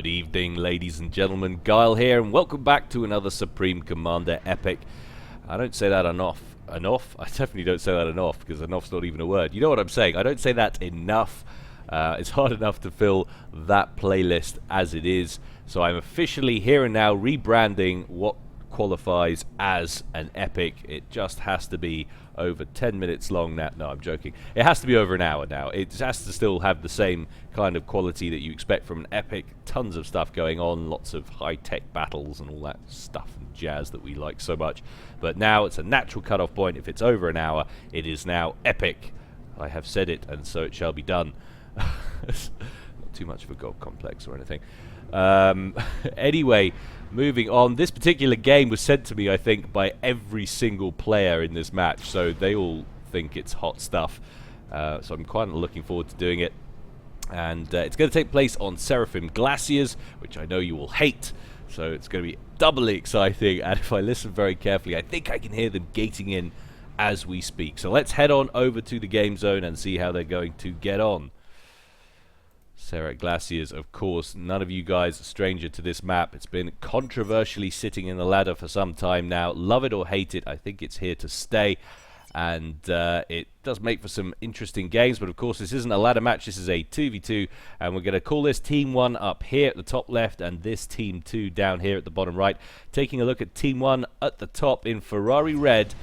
Good evening, ladies and gentlemen. Gyle here, and welcome back to another Supreme Commander epic. I don't say that enough. Enough? I definitely don't say that enough, because enough's not even a word. You know what I'm saying? I don't say that enough. It's hard enough to fill that playlist as it is. So I'm officially here and now rebranding what qualifies as an epic. It just has to be over 10 minutes long now. No, I'm joking. It has to be over an hour now. It has to still have the same kind of quality that you expect from an epic. Tons of stuff going on, lots of high-tech battles and all that stuff and jazz that we like so much. But now it's a natural cutoff point. If it's over an hour, it is now epic. I have said it, and so it shall be done. Not too much of a god complex or anything. Anyway, moving on. This particular game was sent to me, I think, by every single player in this match, so they all think it's hot stuff. So I'm quite looking forward to doing it. And it's going to take place on Seraphim Glaciers, which I know you will hate, so it's going to be doubly exciting. And if I listen very carefully, I think I can hear them gating in as we speak. So let's head on over to the game zone and see how they're going to get on. Seraphim Glaciers, of course, none of you guys are stranger to this map. It's been controversially sitting in the ladder for some time now. Love it or hate it, I think it's here to stay. And it does make for some interesting games, but of course this isn't a ladder match, this is a 2v2, and we're going to call this Team 1 up here at the top left, and this Team 2 down here at the bottom right. Taking a look at Team 1 at the top in Ferrari red,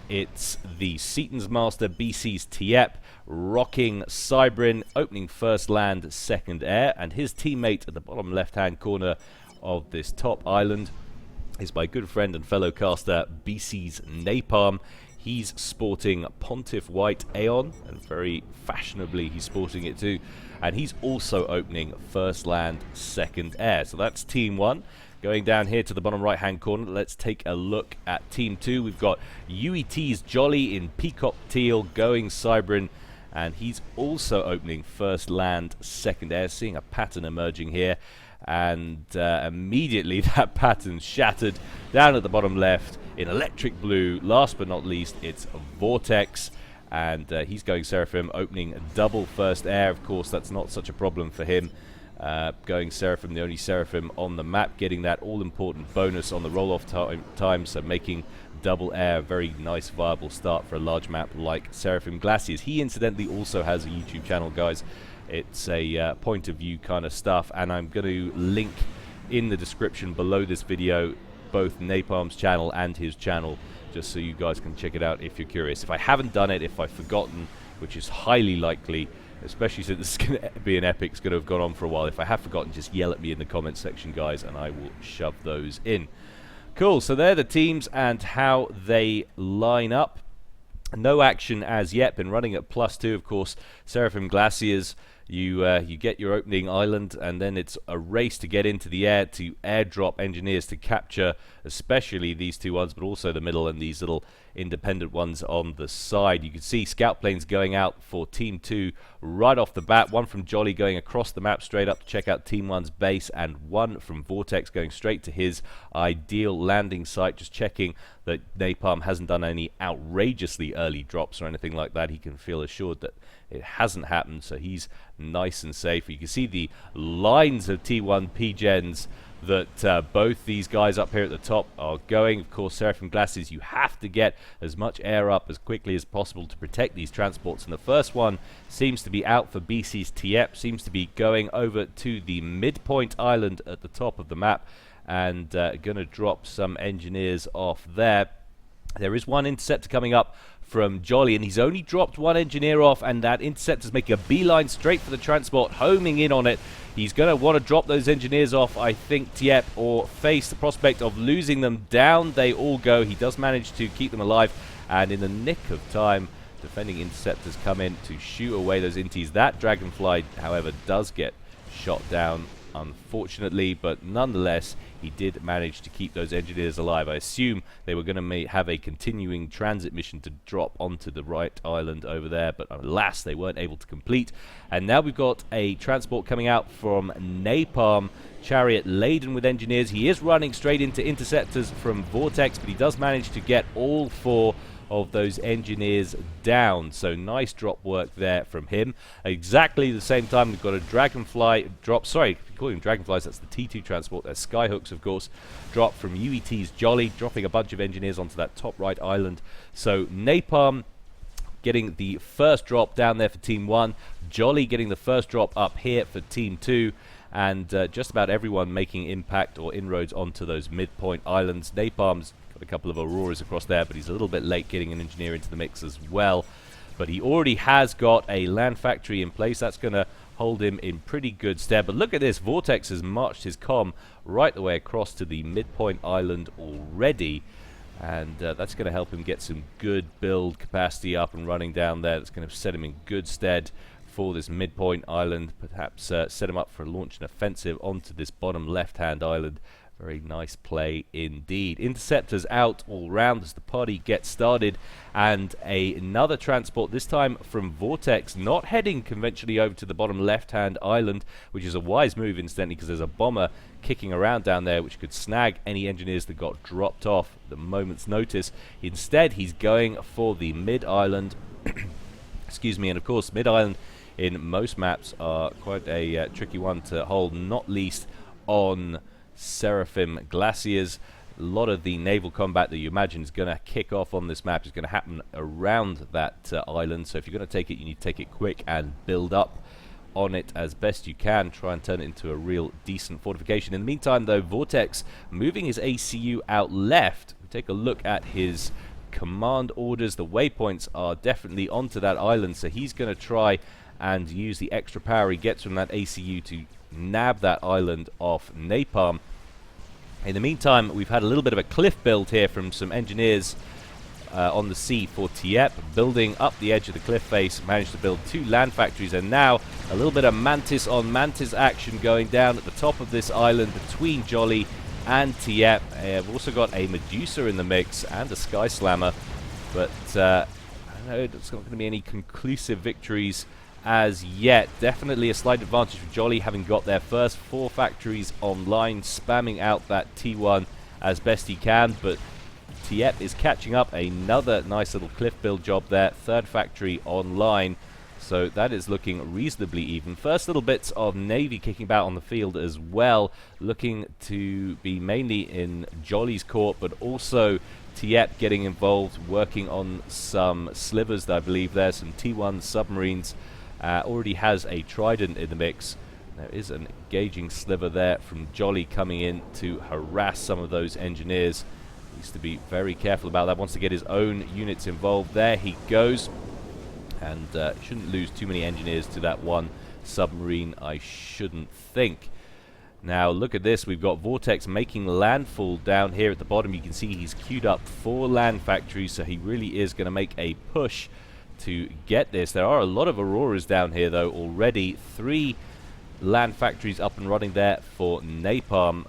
it's the Seaton's Master BC's Tiep, rocking Submarine, opening first land, second air, and his teammate at the bottom left-hand corner of this top island is my good friend and fellow caster BC's Napalm. He's sporting Pontiff White Aeon, and very fashionably he's sporting it too, and he's also opening first land, second air. So that's Team 1. Going down here to the bottom right hand corner, let's take a look at Team 2. We've got UET's Jolly in Peacock Teal going Submarine, and he's also opening first land, second air, seeing a pattern emerging here. And immediately that pattern shattered down at the bottom left in electric blue. Last but not least, it's Vortex, and he's going Seraphim, opening double first air. Of course, that's not such a problem for him. Going Seraphim, the only Seraphim on the map, getting that all-important bonus on the roll-off time, so making double air a very nice, viable start for a large map like Seraphim Glaciers. He incidentally also has a YouTube channel, guys. It's a point of view kind of stuff, and I'm going to link in the description below this video both Napalm's channel and his channel, just so you guys can check it out if you're curious. If I haven't done it, if I've forgotten, which is highly likely, especially since this is going to be an epic, it's going to have gone on for a while. If I have forgotten, just yell at me in the comments section, guys, and I will shove those in. Cool, so they're the teams and how they line up. No action as yet, been running at +2, of course. Seraphim Glaciers, you get your opening island, and then it's a race to get into the air to airdrop engineers to capture, especially these two ones, but also the middle and these little independent ones on the side. You can see scout planes going out for Team 2 right off the bat. One from Jolly going across the map straight up to check out Team 1's base, and one from Vortex going straight to his ideal landing site, just checking that Napalm hasn't done any outrageously early drops or anything like that. He can feel assured that it hasn't happened, so he's nice and safe. You can see the lines of T1 P-Gens that both these guys up here at the top are going. Of course, Seraphim Glaciers, you have to get as much air up as quickly as possible to protect these transports, and the first one seems to be out for BC's Tiep, seems to be going over to the Midpoint island at the top of the map, and going to drop some engineers off there. There is one interceptor coming up from Jolly, and he's only dropped one engineer off, and that interceptor's making a beeline straight for the transport, homing in on it. He's going to want to drop those engineers off, I think, Tiep, or face the prospect of losing them. Down they all go. He does manage to keep them alive, and in the nick of time, defending interceptors come in to shoot away those inties. That Dragonfly, however, does get shot down, unfortunately, but nonetheless he did manage to keep those engineers alive. I assume they were going to have a continuing transit mission to drop onto the right island over there, but alas, they weren't able to complete. And now we've got a transport coming out from Napalm, chariot laden with engineers. He is running straight into interceptors from Vortex, but he does manage to get all four of those engineers down. So nice drop work there from him. Exactly the same time, we've got a Dragonfly drop. Sorry, calling them Dragonflies, that's the T2 transport. They're Skyhooks, of course. Drop from UET's Jolly, dropping a bunch of engineers onto that top right island. So Napalm getting the first drop down there for Team 1. Jolly getting the first drop up here for Team 2. And just about everyone making impact or inroads onto those midpoint islands. Napalm's got a couple of Auroras across there, but he's a little bit late getting an engineer into the mix as well. But he already has got a land factory in place. That's going to hold him in pretty good stead. But look at this. Vortex has marched his comm right the way across to the midpoint island already. And that's going to help him get some good build capacity up and running down there. That's going to set him in good stead for this midpoint island. Perhaps set him up for a launch and offensive onto this bottom left-hand island. Very nice play indeed. Interceptors out all round as the party gets started. And another transport, this time from Vortex, not heading conventionally over to the bottom left-hand island, which is a wise move, incidentally, because there's a bomber kicking around down there which could snag any engineers that got dropped off at the moment's notice. Instead, he's going for the mid-island. Excuse me, and of course, mid-island in most maps are quite a tricky one to hold, not least on Seraphim Glaciers. A lot of the naval combat that you imagine is going to kick off on this map is going to happen around that island. So if you're going to take it, you need to take it quick and build up on it as best you can. Try and turn it into a real decent fortification. In the meantime, though, Vortex moving his ACU out left. We take a look at his command orders. The waypoints are definitely onto that island, so he's going to try and use the extra power he gets from that ACU to nab that island off Napalm. In the meantime, we've had a little bit of a cliff build here from some engineers on the sea for Tiep, building up the edge of the cliff face, managed to build 2 land factories, and now a little bit of Mantis on Mantis action going down at the top of this island between Jolly and Tiep. We've also got a Medusa in the mix and a Sky Slammer, but I don't know, it's not going to be any conclusive victories as yet. Definitely a slight advantage for Jolly, having got their first 4 factories online, spamming out that T1 as best he can, but Tiep is catching up. Another nice little cliff build job there, 3rd factory online, so that is looking reasonably even. First little bits of Navy kicking about on the field as well, looking to be mainly in Jolly's court, but also Tiep getting involved, working on some slivers, I believe there, some T1 submarines. Already has a Trident in the mix. There is an engaging sliver there from Jolly coming in to harass some of those engineers. Needs to be very careful about that. Wants to get his own units involved. There he goes. And shouldn't lose too many engineers to that one submarine, I shouldn't think. Now look at this. We've got Vortex making landfall down here at the bottom. You can see he's queued up 4 land factories, so he really is going to make a push to get this. There are a lot of Auroras down here though already. 3 land factories up and running there for Napalm,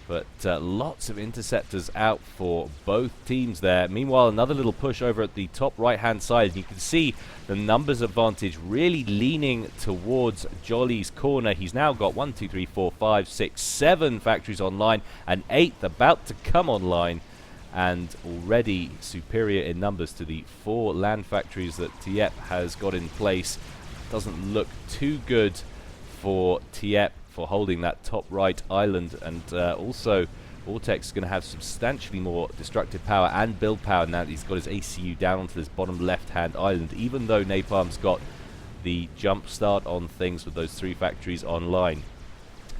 but lots of interceptors out for both teams there. Meanwhile, another little push over at the top right hand side. You can see the numbers advantage really leaning towards Jolly's corner. He's now got 1, 2, 3, 4, 5, 6, 7 factories online, and 8th about to come online, and already superior in numbers to the 4 land factories that Tiep has got in place. Doesn't look too good for Tiep for holding that top right island, and also Vortex is going to have substantially more destructive power and build power now that he's got his ACU down onto this bottom left hand island, even though Napalm's got the jump start on things with those 3 factories online.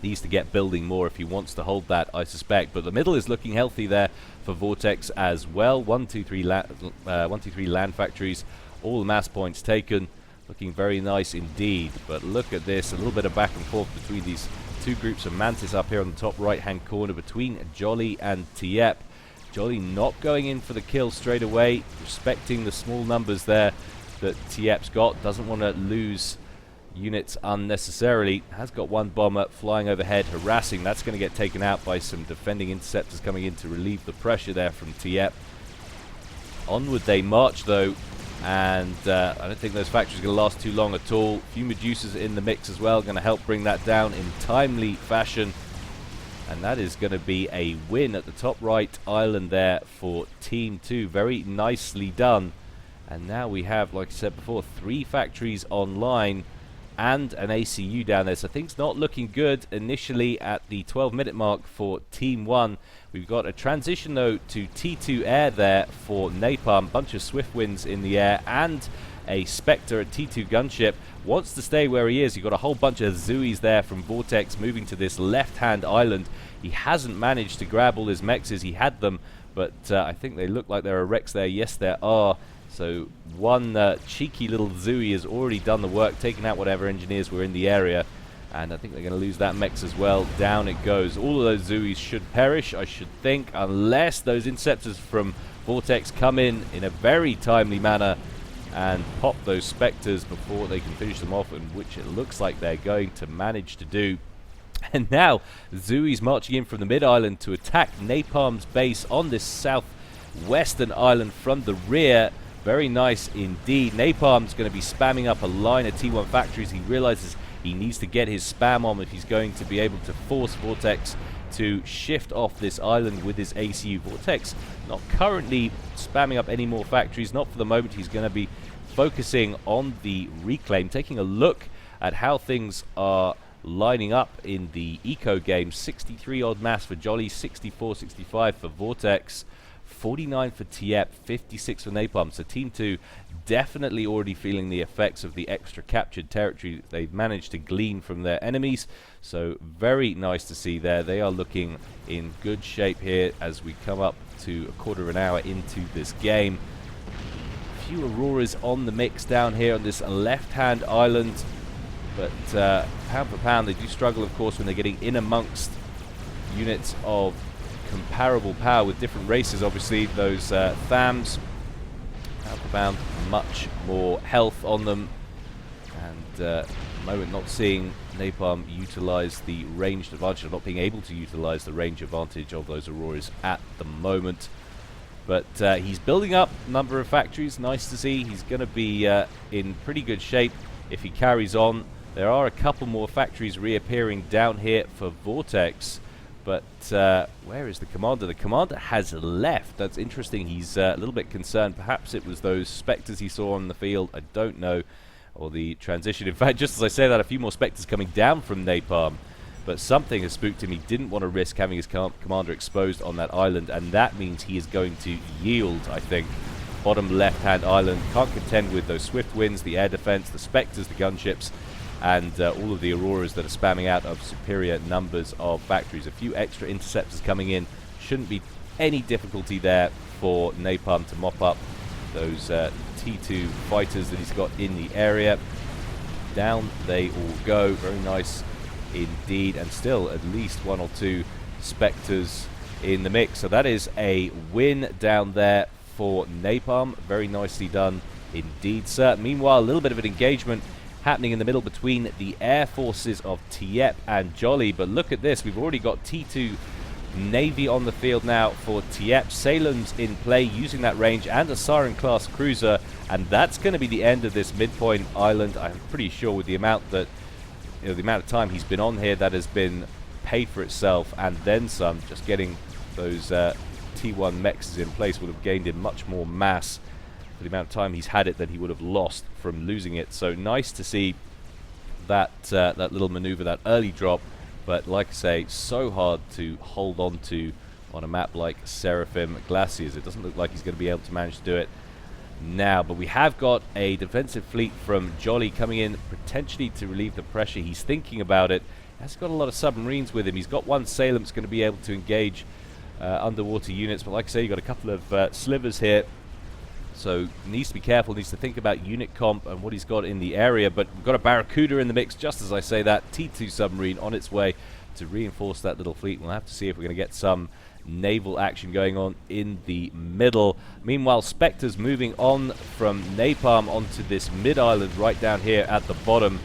Needs to get building more if he wants to hold that, I suspect. But the middle is looking healthy there for Vortex as well. 1, 2, 3 land factories, all the mass points taken. Looking very nice indeed. But look at this, a little bit of back and forth between these 2 groups of Mantis up here on the top right hand corner between Jolly and Tiep. Jolly not going in for the kill straight away, respecting the small numbers there that Tiep's got. Doesn't want to lose units unnecessarily. Has got 1 bomber flying overhead, harassing. That's going to get taken out by some defending interceptors coming in to relieve the pressure there from Tiep. Onward they march though, and I don't think those factories are going to last too long at all. A few Medusas in the mix as well, going to help bring that down in timely fashion. And that is going to be a win at the top right island there for Team 2. Very nicely done. And now we have, like I said before, 3 factories online and an ACU down there. So things not looking good initially at the 12-minute mark for Team 1. We've got a transition, though, to T2 Air there for Napalm. Bunch of Swift Winds in the air and a Spectre at T2 Gunship. Wants to stay where he is. You've got a whole bunch of Zuis there from Vortex moving to this left-hand island. He hasn't managed to grab all his mexes. He had them, but I think they look like there are wrecks there. Yes, there are. So one cheeky little Zui has already done the work, taking out whatever engineers were in the area. And I think they're going to lose that mex as well. Down it goes. All of those Zuis should perish, I should think, unless those interceptors from Vortex come in a very timely manner and pop those Spectres before they can finish them off, and which it looks like they're going to manage to do. And now Zui's marching in from the mid-island to attack Napalm's base on this southwestern island from the rear. Very nice indeed. Napalm's going to be spamming up a line of T1 factories. He realizes he needs to get his spam on if he's going to be able to force Vortex to shift off this island with his ACU. Vortex not currently spamming up any more factories, not for the moment. He's going to be focusing on the reclaim, taking a look at how things are lining up in the eco game. 63 odd mass for Jolly, 64, 65 for Vortex, 49 for Tiep, 56 for Napalm. So Team 2 definitely already feeling the effects of the extra captured territory they've managed to glean from their enemies. So very nice to see there. They are looking in good shape here as we come up to a quarter of an hour into this game. A few Auroras on the mix down here on this left-hand island, but pound for pound they do struggle, of course, when they're getting in amongst units of comparable power with different races. Obviously those THAMs, pound for pound, much more health on them, and at the moment not seeing Napalm utilize the ranged advantage, or not being able to utilize the range advantage of those Auroras at the moment. But he's building up a number of factories. Nice to see. He's going to be in pretty good shape if he carries on. There are a couple more factories reappearing down here for Vortex. But where is the commander? The commander has left. That's interesting. He's a little bit concerned. Perhaps it was those Spectres he saw on the field. I don't know. Or the transition. In fact, just as I say that, a few more Spectres coming down from Napalm. But something has spooked him. He didn't want to risk having his commander exposed on that island, and that means he is going to yield, I think. Bottom left-hand island. Can't contend with those Swift Winds, the air defense, the Spectres, the gunships, and all of the Auroras that are spamming out of superior numbers of factories. A few extra interceptors coming in. Shouldn't be any difficulty there for Napalm to mop up those T2 fighters that he's got in the area. Down they all go. Very nice indeed, and still at least 1 or 2 Spectres in the mix. So that is a win down there for Napalm. Very nicely done indeed, sir. Meanwhile, a little bit of an engagement happening in the middle between the air forces of Tiep and Jolly. But look at this. We've already got T2 Navy on the field now for Tiep. Salem's in play using that range, and a Siren class cruiser, and that's going to be the end of this Midpoint island. I'm pretty sure with the amount that the amount of time he's been on here, that has been paid for itself and then some. Just getting those T1 mechs in place would have gained him much more mass for the amount of time he's had it than he would have lost from losing it. So nice to see that that little maneuver, that early drop. But like I say, so hard to hold on to on a map like Seraphim Glaciers. It doesn't look like he's going to be able to manage to do it now. But we have got a defensive fleet from Jolly coming in potentially to relieve the pressure. He's thinking about it. He has got a lot of submarines with him. He's got one Salem that's going to be able to engage underwater units. But like I say, you've got a couple of slivers here. So needs to be careful, needs to think about unit comp and what he's got in the area. But we've got a Barracuda in the mix, just as I say that. T2 submarine on its way to reinforce that little fleet. We'll have to see if we're going to get some naval action going on in the middle. Meanwhile, Spectres moving on from Napalm onto this mid-island right down here at the bottom.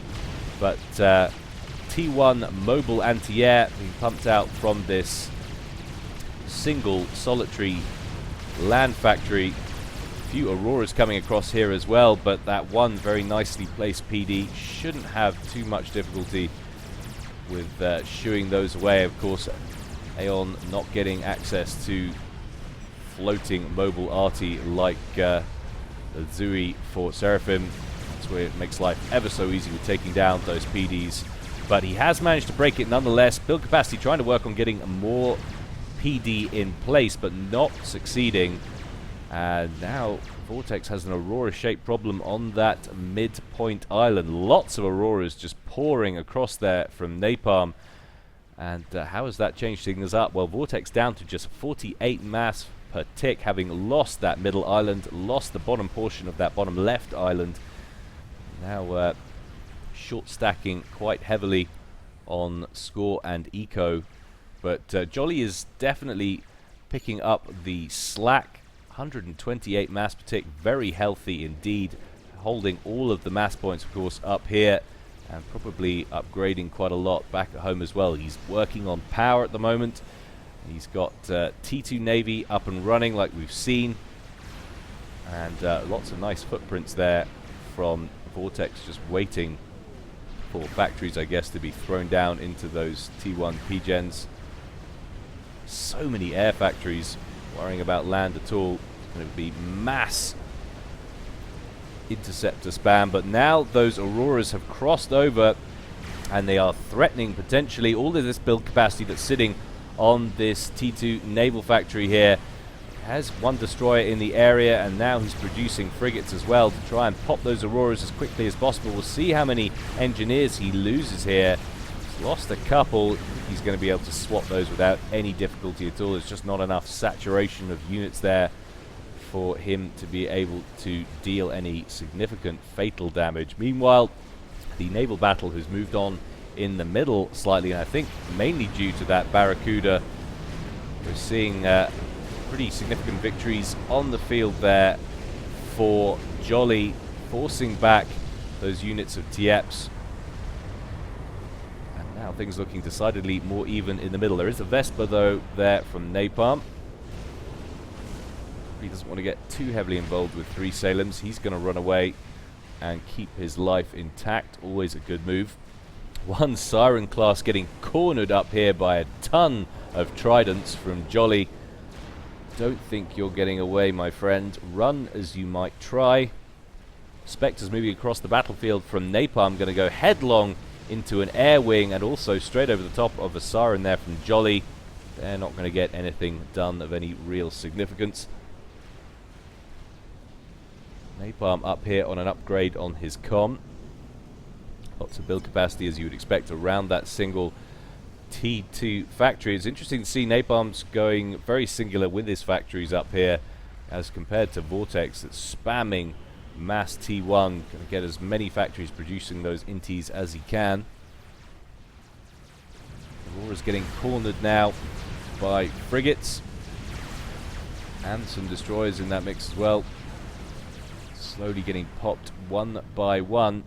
But T1 mobile anti-air being pumped out from this single solitary land factory. Few Auroras coming across here as well, but that one very nicely placed PD shouldn't have too much difficulty with shooing those away. Of course, Aeon not getting access to floating mobile arty like Zui for Seraphim. That's where it makes life ever so easy with taking down those PDs. But he has managed to break it nonetheless. Build capacity trying to work on getting more PD in place, but not succeeding. And now Vortex has an Aurora-shaped problem on that midpoint island. Lots of Auroras just pouring across there from Napalm. And how has that changed things up? Well, Vortex down to just 48 mass per tick, having lost that middle island, lost the bottom portion of that bottom left island. Now short stacking quite heavily on score and eco. But Jolly is definitely picking up the slack. 128 mass per tick, very healthy indeed, holding all of the mass points, of course, up here, and probably upgrading quite a lot back at home as well. He's working on power at the moment. He's got T2 Navy up and running like we've seen, and lots of nice footprints there from Vortex, just waiting for factories, I guess, to be thrown down into those T1 P-gens. So many air factories, worrying about land at all. It's going to be mass interceptor spam, but now those Auroras have crossed over and they are threatening potentially all of this build capacity that's sitting on this T2 naval factory here. Has one destroyer in the area, and now he's producing frigates as well to try and pop those Auroras as quickly as possible. We'll see how many engineers he loses here. He's lost a couple. He's going to be able to swap those without any difficulty at all. There's just not enough saturation of units there for him to be able to deal any significant fatal damage. Meanwhile, the naval battle has moved on in the middle slightly, and I think mainly due to that Barracuda. We're seeing pretty significant victories on the field there for Jolly, forcing back those units of TEPs. And now things looking decidedly more even in the middle. There is a Vespa, though, there from Napalm. He doesn't want to get too heavily involved with 3 Salems. He's going to run away and keep his life intact. Always a good move. One Siren class getting cornered up here by a ton of Tridents from Jolly. Don't think you're getting away, my friend. Run as you might try. Spectres moving across the battlefield from Napalm, going to go headlong into an air wing and also straight over the top of a Siren there from Jolly. They're not going to get anything done of any real significance. Napalm up here on an upgrade on his comm. Lots of build capacity, as you would expect, around that single T2 factory. It's interesting to see Napalm's going very singular with his factories up here as compared to Vortex that's spamming mass T1. Going to get as many factories producing those inties as he can. Aurora's getting cornered now by frigates and some destroyers in that mix as well. Slowly getting popped one by one,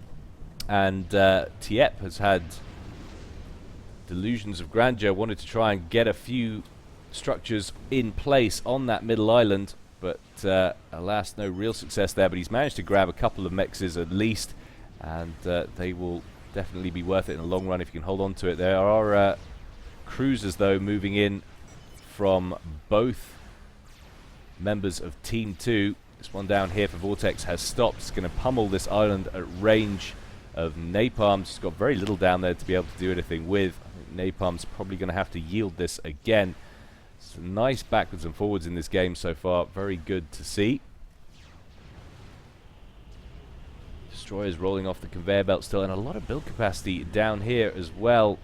and TEP has had delusions of grandeur, wanted to try and get a few structures in place on that middle island, but alas, no real success there. But he's managed to grab a couple of mexes at least, and they will definitely be worth it in the long run if you can hold on to it. There are cruisers, though, moving in from both members of Team 2. This one down here for Vortex has stopped. It's going to pummel this island at range of Napalm. It's got very little down there to be able to do anything with. I think Napalm's probably going to have to yield this again. Some nice backwards and forwards in this game so far. Very good to see. Destroyers rolling off the conveyor belt still, and a lot of build capacity down here as well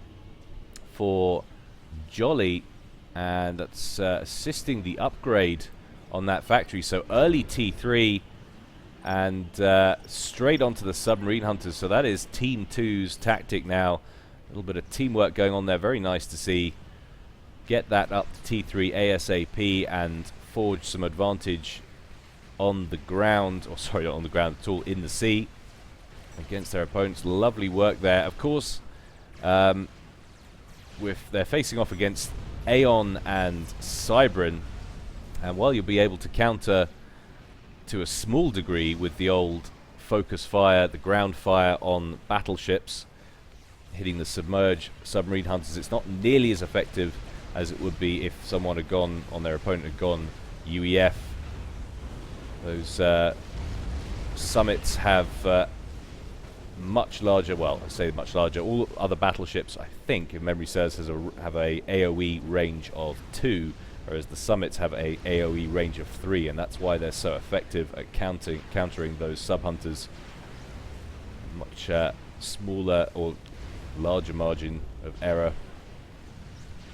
for Jolly, and that's assisting the upgrade on that factory. So early T3 and straight onto the submarine hunters. So that is Team 2's tactic now. A little bit of teamwork going on there. Very nice to see. Get that up to T3 ASAP and forge some advantage on the ground, or sorry, not on the ground at all, in the sea against their opponents. Lovely work there. Of course, they're facing off against Aeon and Submarine, and while you'll be able to counter to a small degree with the old focus fire, the ground fire on battleships, hitting the submerged submarine hunters, it's not nearly as effective as it would be if someone had gone, on their opponent had gone UEF. Those summits have much larger, well, I say much larger, all other battleships, I think, if memory serves, have a AoE range of 2, whereas the summits have a AoE range of 3, and that's why they're so effective at countering those sub-hunters. Much smaller or larger margin of error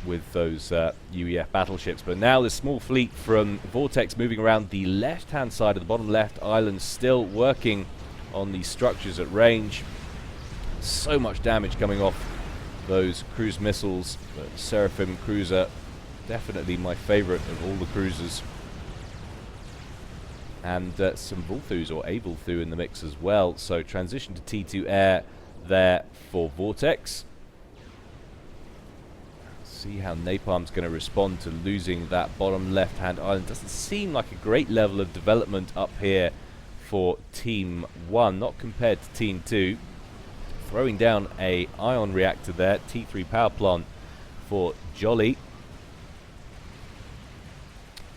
with those UEF battleships. But now this small fleet from Vortex moving around the left-hand side of the bottom left island, still working on these structures at range. So much damage coming off those cruise missiles. The Seraphim cruiser, definitely my favorite of all the cruisers. And some Vulthus or a Vulthu in the mix as well. So transition to T2 air there for Vortex. See how Napalm's going to respond to losing that bottom left-hand island. Doesn't seem like a great level of development up here for Team 1, not compared to Team 2. Throwing down a ion reactor there, T3 power plant for Jolly.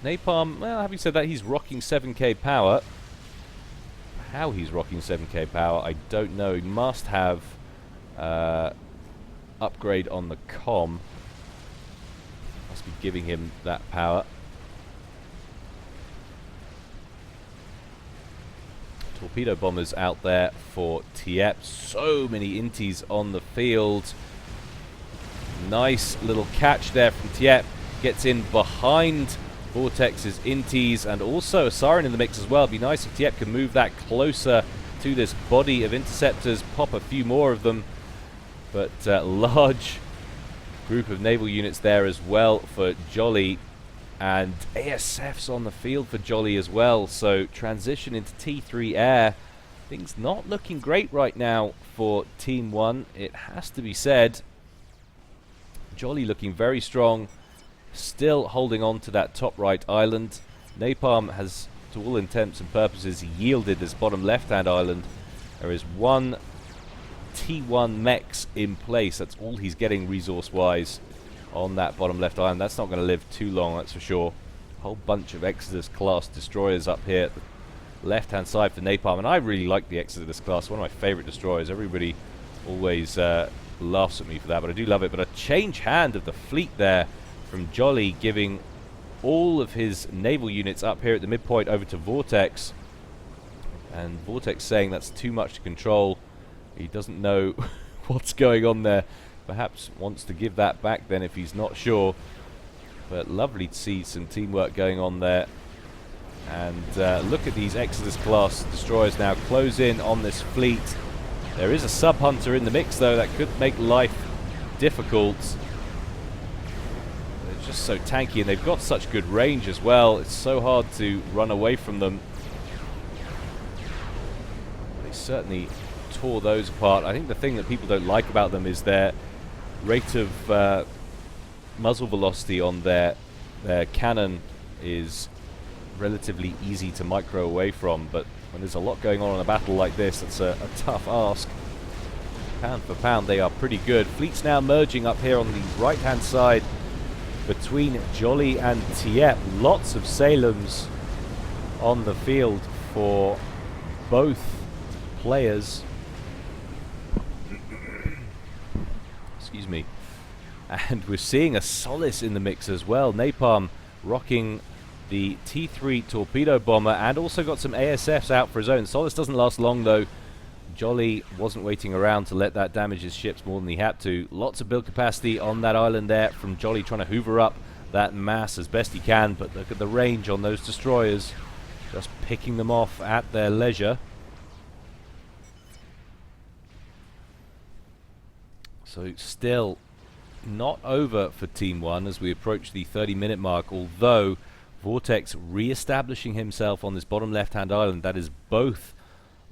Napalm, well, having said that, he's rocking 7k power. How he's rocking 7k power, I don't know. He must have upgrade on the comm. Must be giving him that power. Torpedo bombers out there for Tiep. So many inties on the field. Nice little catch there from Tiep. Gets in behind Vortex's inties, and also a siren in the mix as well. It'd be nice if Tiep can move that closer to this body of interceptors, pop a few more of them. But large group of naval units there as well for Jolly, and ASFs on the field for Jolly as well. So transition into T3 air. Things not looking great right now for Team 1, it has to be said. Jolly looking very strong, still holding on to that top right island. Napalm has, to all intents and purposes, yielded this bottom left-hand island. There is one T1 mechs in place. That's all he's getting resource-wise on that bottom left island. That's not going to live too long, that's for sure. A whole bunch of Exodus-class destroyers up here at the left-hand side for Napalm, and I really like the Exodus class, one of my favorite destroyers. Everybody always laughs at me for that, but I do love it. But a change hand of the fleet there from Jolly, giving all of his naval units up here at the midpoint over to Vortex, and Vortex saying that's too much to control. He doesn't know what's going on there. Perhaps wants to give that back then if he's not sure. But lovely to see some teamwork going on there. And look at these Exodus class destroyers now close in on this fleet. There is a sub-hunter in the mix though that could make life difficult. They're just so tanky, and they've got such good range as well. It's so hard to run away from them. They certainly tore those apart. I think the thing that people don't like about them is their rate of muzzle velocity on their cannon is relatively easy to micro away from, but when there's a lot going on in a battle like this, it's a tough ask. Pound for pound, they are pretty good. Fleet's now merging up here on the right-hand side between Jolly and Tiep. Lots of Salems on the field for both players. Excuse me. And we're seeing a Solace in the mix as well. Napalm rocking the T3 torpedo bomber, and also got some ASFs out for his own. Solace doesn't last long though. Jolly wasn't waiting around to let that damage his ships more than he had to. Lots of build capacity on that island there from Jolly, trying to hoover up that mass as best he can, but look at the range on those destroyers, just picking them off at their leisure. So still not over for Team 1 as we approach the 30-minute mark, although Vortex re-establishing himself on this bottom left-hand island. That is both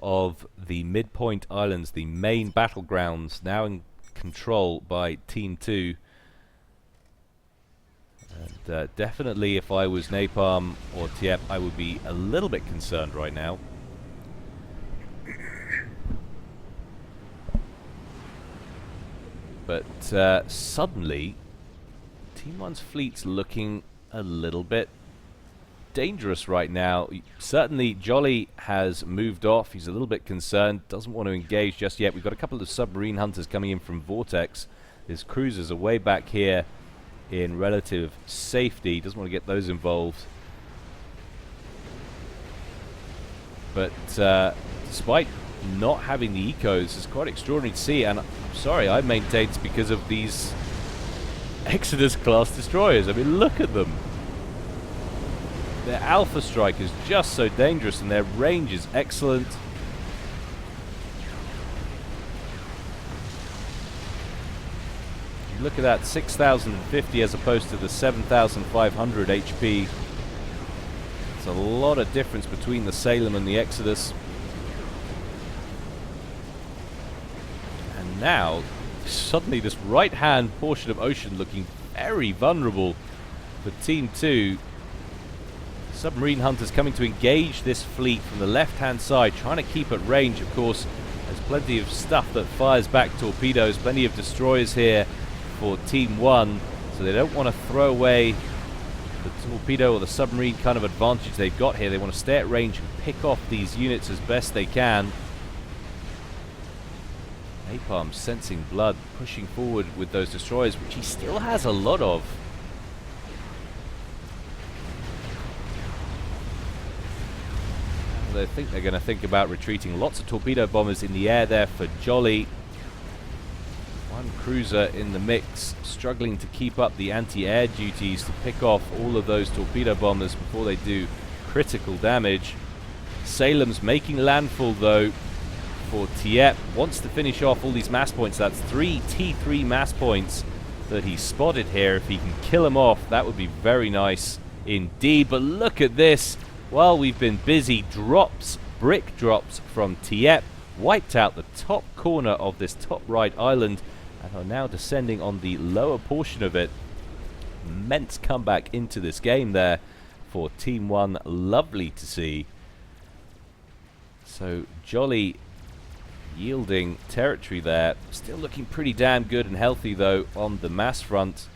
of the midpoint islands, the main battlegrounds, now in control by Team 2. And definitely if I was Napalm or Tiep, I would be a little bit concerned right now. But suddenly Team 1's fleet's looking a little bit dangerous right now. Certainly Jolly has moved off. He's a little bit concerned, doesn't want to engage just yet. We've got a couple of submarine hunters coming in from Vortex. His cruisers are way back here in relative safety. Doesn't want to get those involved. But despite not having the ecos, it's quite extraordinary to see. And I'm sorry, I maintain it's because of these Exodus class destroyers. I mean, look at them. Their Alpha Strike is just so dangerous and their range is excellent. Look at that, 6,050 as opposed to the 7,500 HP. It's a lot of difference between the Salem and the Exodus. And now, suddenly this right-hand portion of ocean looking very vulnerable for Team 2. Submarine hunters coming to engage this fleet from the left-hand side, trying to keep at range, of course. There's plenty of stuff that fires back torpedoes, plenty of destroyers here for Team 1, so they don't want to throw away the torpedo or the submarine kind of advantage they've got here. They want to stay at range and pick off these units as best they can. Napalm sensing blood, pushing forward with those destroyers, which he still has a lot of. I think they're going to think about retreating. Lots of torpedo bombers in the air there for Jolly. One cruiser in the mix, struggling to keep up the anti-air duties to pick off all of those torpedo bombers before they do critical damage. Salem's making landfall though for Tiep. Wants to finish off all these mass points. That's 3 T3 mass points that he spotted here. If he can kill them off, that would be very nice indeed. But look at this. While we've been busy, drops, brick drops from Tiep, wiped out the top corner of this top right island and are now descending on the lower portion of it. Immense comeback into this game there for Team 1. Lovely to see. So Jolly yielding territory there. Still looking pretty damn good and healthy though on the mass front.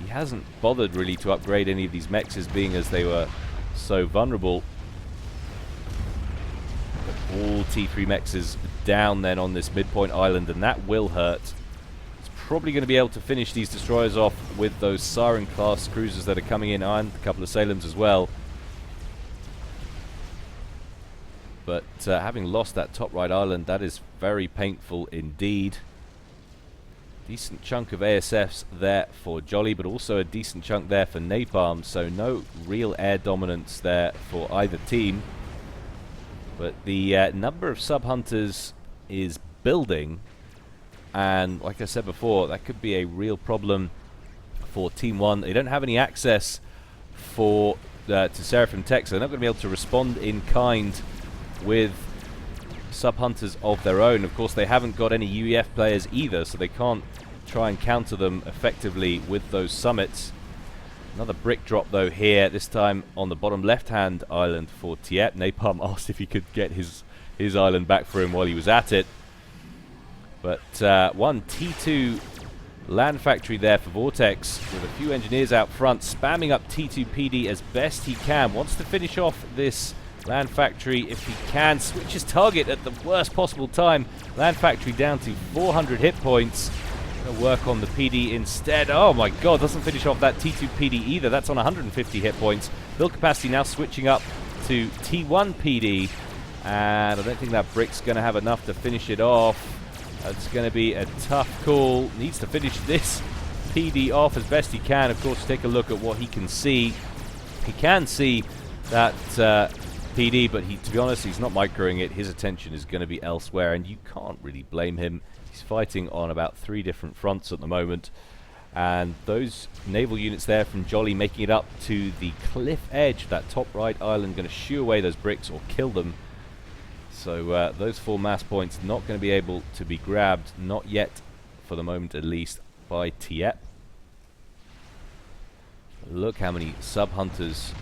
He hasn't bothered really to upgrade any of these mexes, being as they were so vulnerable. But all T3 mexes down then on this midpoint island, and that will hurt. It's probably going to be able to finish these destroyers off with those Siren class cruisers that are coming in, and a couple of Salems as well. But having lost that top right island, that is very painful indeed. Decent chunk of ASFs there for Jolly, but also a decent chunk there for Napalm, so no real air dominance there for either team. But the number of sub-hunters is building, and like I said before, that could be a real problem for Team 1. They don't have any access to Seraphim Tech, so they're not going to be able to respond in kind with sub-hunters of their own. Of course, they haven't got any UEF players either, so they can't try and counter them effectively with those summits. Another brick drop though here, this time on the bottom left-hand island for Tiep. Napalm asked if he could get his island back for him while he was at it. But one T2 land factory there for Vortex, with a few engineers out front, spamming up T2 PD as best he can. Wants to finish off this land factory if he can. Switches target at the worst possible time. Land factory down to 400 hit points. Gonna work on the PD instead. Oh my god, doesn't finish off that T2 PD either. That's on 150 hit points. Build capacity now switching up to T1 PD. And I don't think that brick's gonna have enough to finish it off. It's gonna be a tough call. Needs to finish this PD off as best he can. Of course, take a look at what he can see. He can see that PD, but to be honest, he's not microing it. His attention is going to be elsewhere, and you can't really blame him. He's fighting on about 3 different fronts at the moment, and those naval units there from Jolly making it up to the cliff edge of that top right island, going to shoo away those bricks or kill them. So those 4 mass points not going to be able to be grabbed, not yet, for the moment at least, by Tiep. Look how many sub-hunters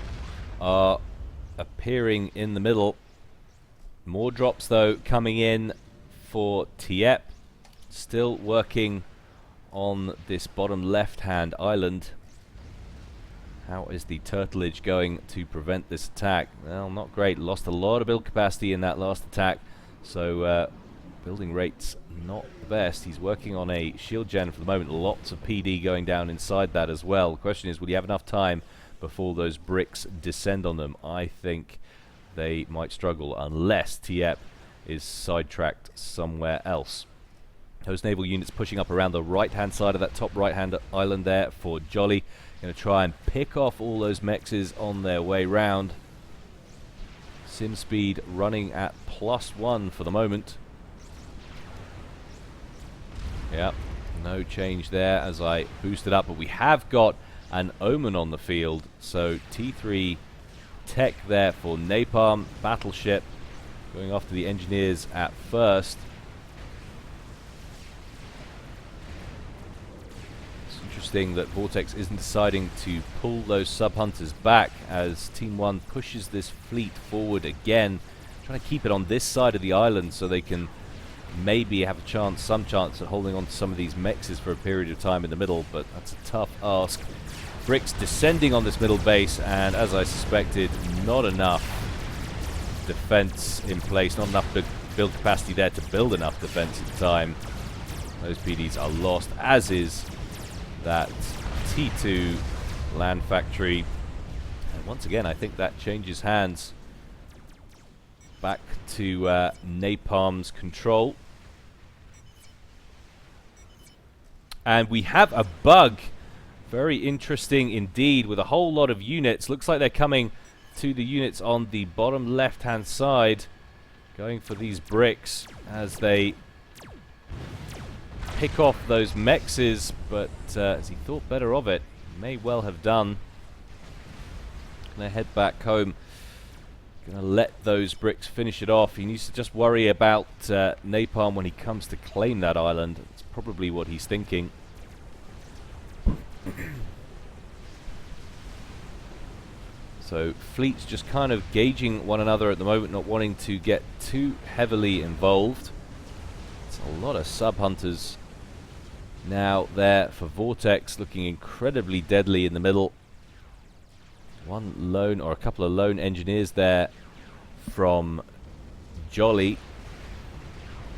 are appearing in the middle. More drops though coming in for Tiep. Still working on this bottom left hand island. How is the turtleage going to prevent this attack? Well, not great. Lost a lot of build capacity in that last attack, so building rates not the best. He's working on a shield gen for the moment. Lots of PD going down inside that as well. The question is, will he have enough time before those bricks descend on them? I think they might struggle unless Tiep is sidetracked somewhere else. Those naval units pushing up around the right-hand side of that top right-hand island there for Jolly. Going to try and pick off all those mexes on their way round. Sim speed running at +1 for the moment. Yep, no change there as I boosted up, but we have got an Omen on the field. So T3 tech there for Napalm battleship, going after the engineers at first. It's interesting that Vortex isn't deciding to pull those sub-hunters back as Team 1 pushes this fleet forward again, trying to keep it on this side of the island so they can maybe have a chance, some chance at holding on to some of these mexes for a period of time in the middle, but that's a tough ask. Bricks descending on this middle base, and as I suspected, not enough defense in place, not enough build capacity there to build enough defense in time. Those PDs are lost, as is that T2 land factory. And once again, I think that changes hands back to Napalm's control. And we have a bug. Very interesting indeed, with a whole lot of units. Looks like they're coming to the units on the bottom left-hand side, going for these bricks as they pick off those mexes, but as he thought better of it, may well have done. Gonna head back home. Gonna let those bricks finish it off. He needs to just worry about Napalm when he comes to claim that island. It's probably what he's thinking. So fleets just kind of gauging one another at the moment, not wanting to get too heavily involved. It's a lot of sub-hunters now there for Vortex, looking incredibly deadly in the middle. One lone, or a couple of lone engineers there from Jolly.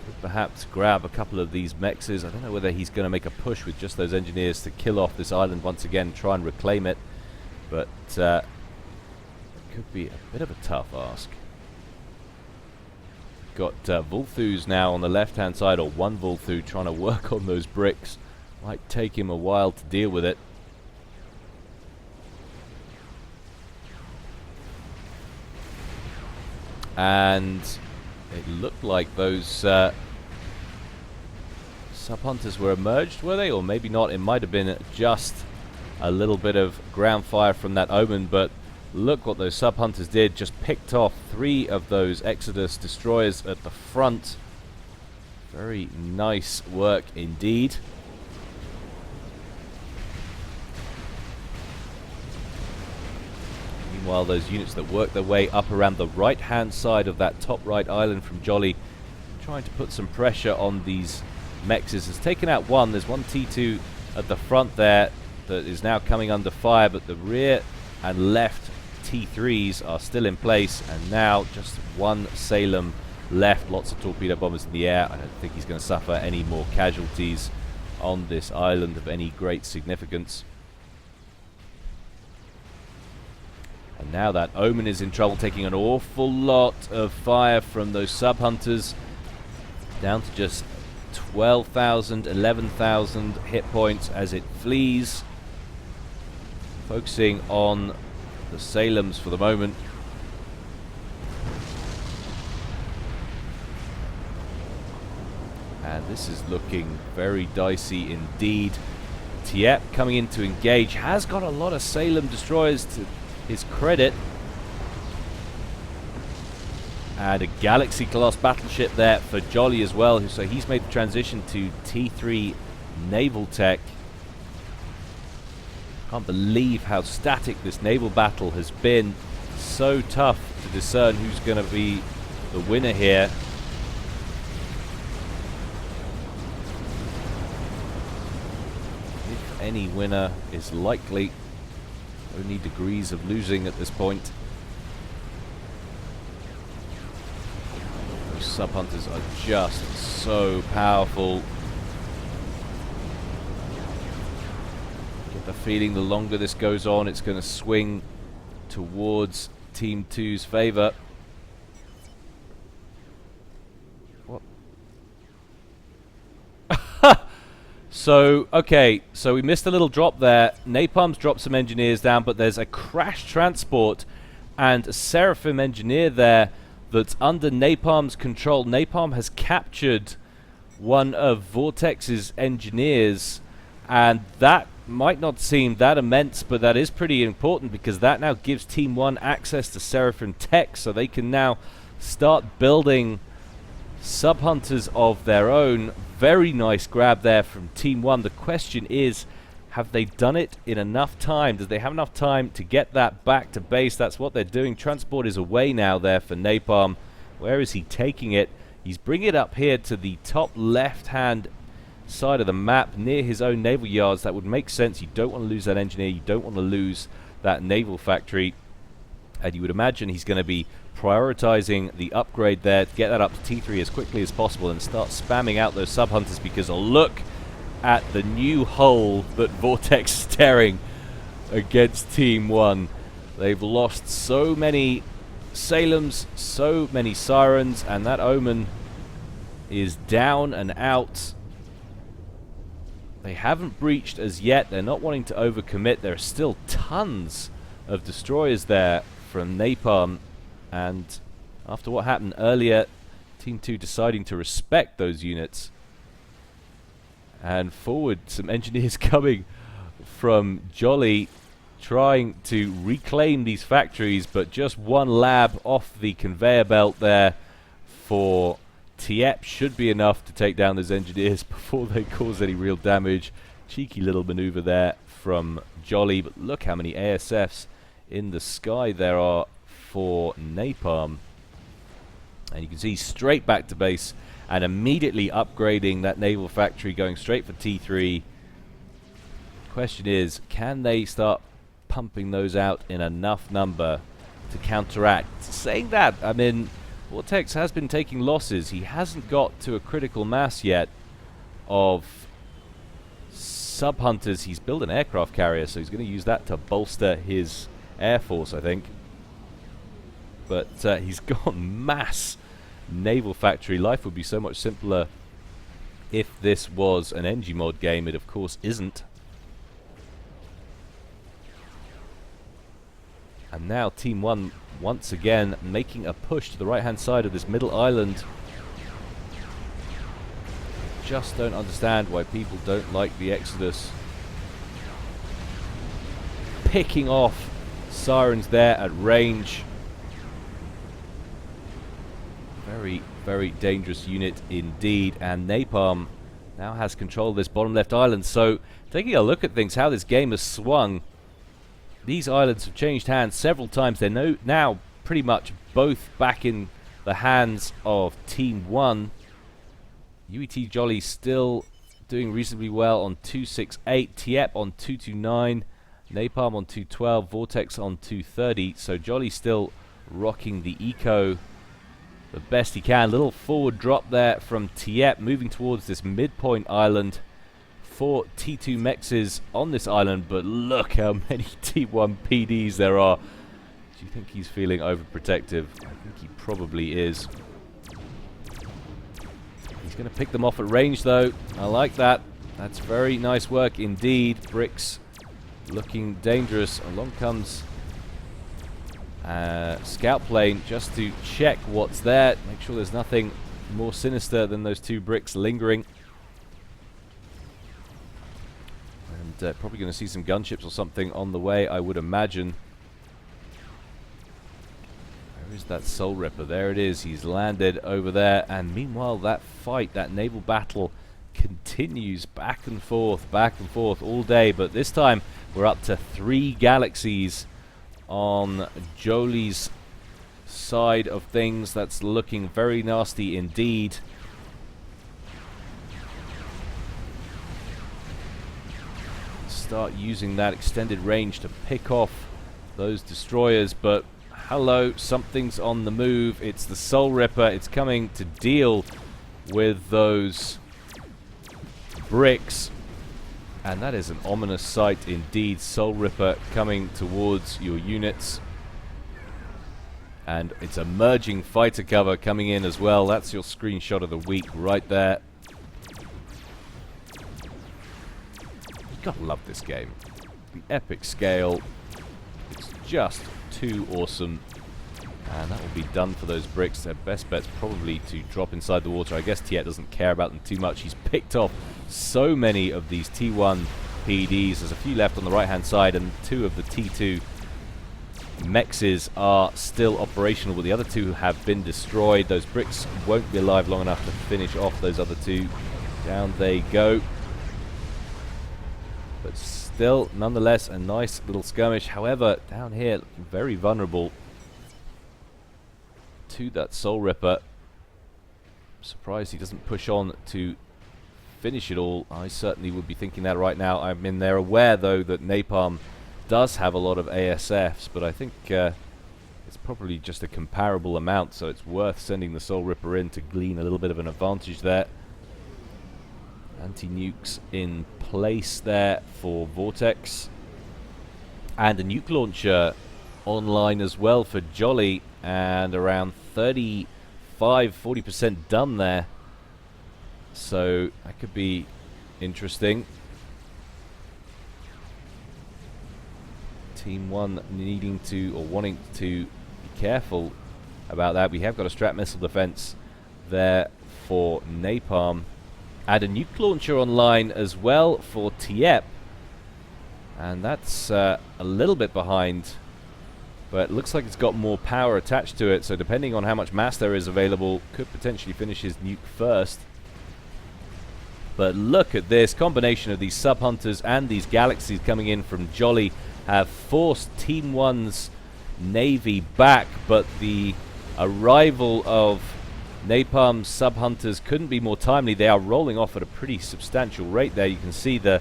Could perhaps grab a couple of these mexes. I don't know whether he's going to make a push with just those engineers to kill off this island once again, try and reclaim it. But it could be a bit of a tough ask. Got Vulthus now on the left-hand side, or one Vulthu trying to work on those bricks. Might take him a while to deal with it. And it looked like those sub-hunters were emerged, were they? Or maybe not. It might have been just a little bit of ground fire from that Omen, but look what those sub-hunters did. Just picked off 3 of those Exodus destroyers at the front. Very nice work indeed. Meanwhile, those units that work their way up around the right-hand side of that top right island from Jolly, trying to put some pressure on these mexes. Has taken out one. There's one T2 at the front there that is now coming under fire, but the rear and left T3s are still in place, and now just one Salem left. Lots of torpedo bombers in the air. I don't think he's going to suffer any more casualties on this island of any great significance. And now that Omen is in trouble, taking an awful lot of fire from those sub-hunters, down to just 12,000, 11,000 hit points as it flees. Focusing on the Salems for the moment. And this is looking very dicey indeed. Tiep coming in to engage, has got a lot of Salem destroyers to his credit. And a Galaxy-class battleship there for Jolly as well, so he's made the transition to T3 naval tech. Can't believe how static this naval battle has been. So tough to discern who's going to be the winner here. If any winner is likely. only degrees of losing at this point. Those sub-hunters are just so powerful. Get the feeling the longer this goes on, it's going to swing towards Team 2's favor. What? So, okay, so we missed a little drop there. Napalm's dropped some engineers down, but there's a crash transport and a Seraphim engineer there that's under Napalm's control. Napalm has captured one of Vortex's engineers, and that might not seem that immense, but that is pretty important because that now gives Team 1 access to Seraphim tech, so they can now start building sub-hunters of their own. Very nice grab there from Team 1. The question is, have they done it in enough time? Does they have enough time to get that back to base? That's what they're doing. Transport is away now there for Napalm. Where is he taking it? He's bringing it up here to the top left-hand side of the map near his own naval yards. That would make sense. You don't want to lose that engineer. You don't want to lose that naval factory. And you would imagine he's going to be prioritizing the upgrade there to get that up to T3 as quickly as possible and start spamming out those sub-hunters, because look at the new hole that Vortex is staring against Team 1. They've lost so many Salems, so many Sirens, and that Omen is down and out. They haven't breached as yet. They're not wanting to overcommit. There are still tons of destroyers there from Napalm, and after what happened earlier, Team 2 deciding to respect those units. And forward, some engineers coming from Jolly, trying to reclaim these factories, but just one lab off the conveyor belt there for Tiep should be enough to take down those engineers before they cause any real damage. Cheeky little maneuver there from Jolly, but look how many ASFs in the sky there are for Napalm. And you can see straight back to base and immediately upgrading that naval factory, going straight for T3. Question is, can they start pumping those out in enough number to counteract? Saying that, I mean, Vortex has been taking losses. He hasn't got to a critical mass yet of sub-hunters. He's built an aircraft carrier, so he's going to use that to bolster his air force, I think. But he's got mass naval factory. Life would be so much simpler if this was an NG mod game. It of course isn't. And now Team 1 once again making a push to the right hand side of this middle island. Just don't understand why people don't like the Exodus. Picking off Sirens there at range. Very, very dangerous unit indeed. And Napalm now has control of this bottom left island. So, taking a look at things, how this game has swung. These islands have changed hands several times. They're now pretty much both back in the hands of Team 1. UET Jolly still doing reasonably well on 268. Tiep on 229. Napalm on 212. Vortex on 230. So Jolly still rocking the eco the best he can. Little forward drop there from Tiep, moving towards this midpoint island. 4 T2 mexes on this island, but look how many T1 PDs there are. Do you think he's feeling overprotective? I think he probably is. He's going to pick them off at range though. I like that. That's very nice work indeed. Bricks looking dangerous. Along comes scout plane just to check what's there. Make sure there's nothing more sinister than those 2 bricks lingering. And probably going to see some gunships or something on the way, I would imagine. Where is that Soul Ripper? There it is. He's landed over there. And meanwhile, that fight, that naval battle, continues back and forth all day. But this time, we're up to 3 galaxies on Jolie's side of things. That's looking very nasty indeed. start using that extended range to pick off those destroyers, but hello, something's on the move. It's the Soul Ripper. It's coming to deal with those bricks, and that is an ominous sight indeed. Soul Ripper coming towards your units, and it's a merging fighter cover coming in as well. That's your screenshot of the week right there. You gotta love this game. The epic scale, it's just too awesome. And that will be done for those bricks. Their best bet's probably to drop inside the water. I guess Tiet doesn't care about them too much. He's picked off so many of these T1 PDs. There's a few left on the right hand side, and 2 of the T2 mexes are still operational, but the other 2 have been destroyed. Those bricks won't be alive long enough to finish off those other 2. Down they go. But still, nonetheless, a nice little skirmish. However, down here, looking very vulnerable to that Soul Ripper. I'm surprised he doesn't push on to finish it all. I certainly would be thinking that right now. I mean, they're aware, though, that Napalm does have a lot of ASFs, but I think it's probably just a comparable amount, so it's worth sending the Soul Ripper in to glean a little bit of an advantage there. Anti-nukes in place there for Vortex, and a nuke launcher online as well for Jolly, and around 35-40% done there, so that could be interesting. Team 1 needing to, or wanting to, be careful about that. We have got a strat missile defense there for Napalm, and a nuke launcher online as well for Tiep, and that's a little bit behind, but it looks like it's got more power attached to it, so depending on how much mass there is available, could potentially finish his nuke first. But look at this combination of these sub-hunters and these galaxies coming in from Jolly have forced Team 1's Navy back, but the arrival of Napalm's sub-hunters couldn't be more timely. They are rolling off at a pretty substantial rate there. You can see the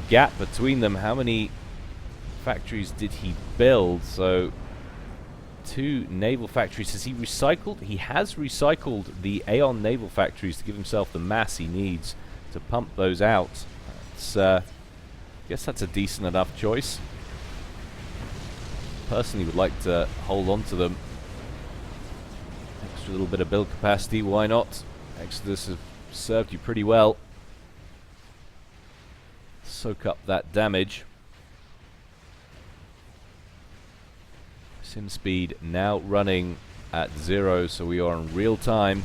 gap between them. How many factories did he build? So 2 naval factories. Has he recycled? He has recycled the Aeon naval factories to give himself the mass he needs to pump those out. It's, I guess that's a decent enough choice. Personally would like to hold on to them. Extra little bit of build capacity, why not? Exodus has served you pretty well. Soak up that damage. Sim speed now running at 0, so we are in real time.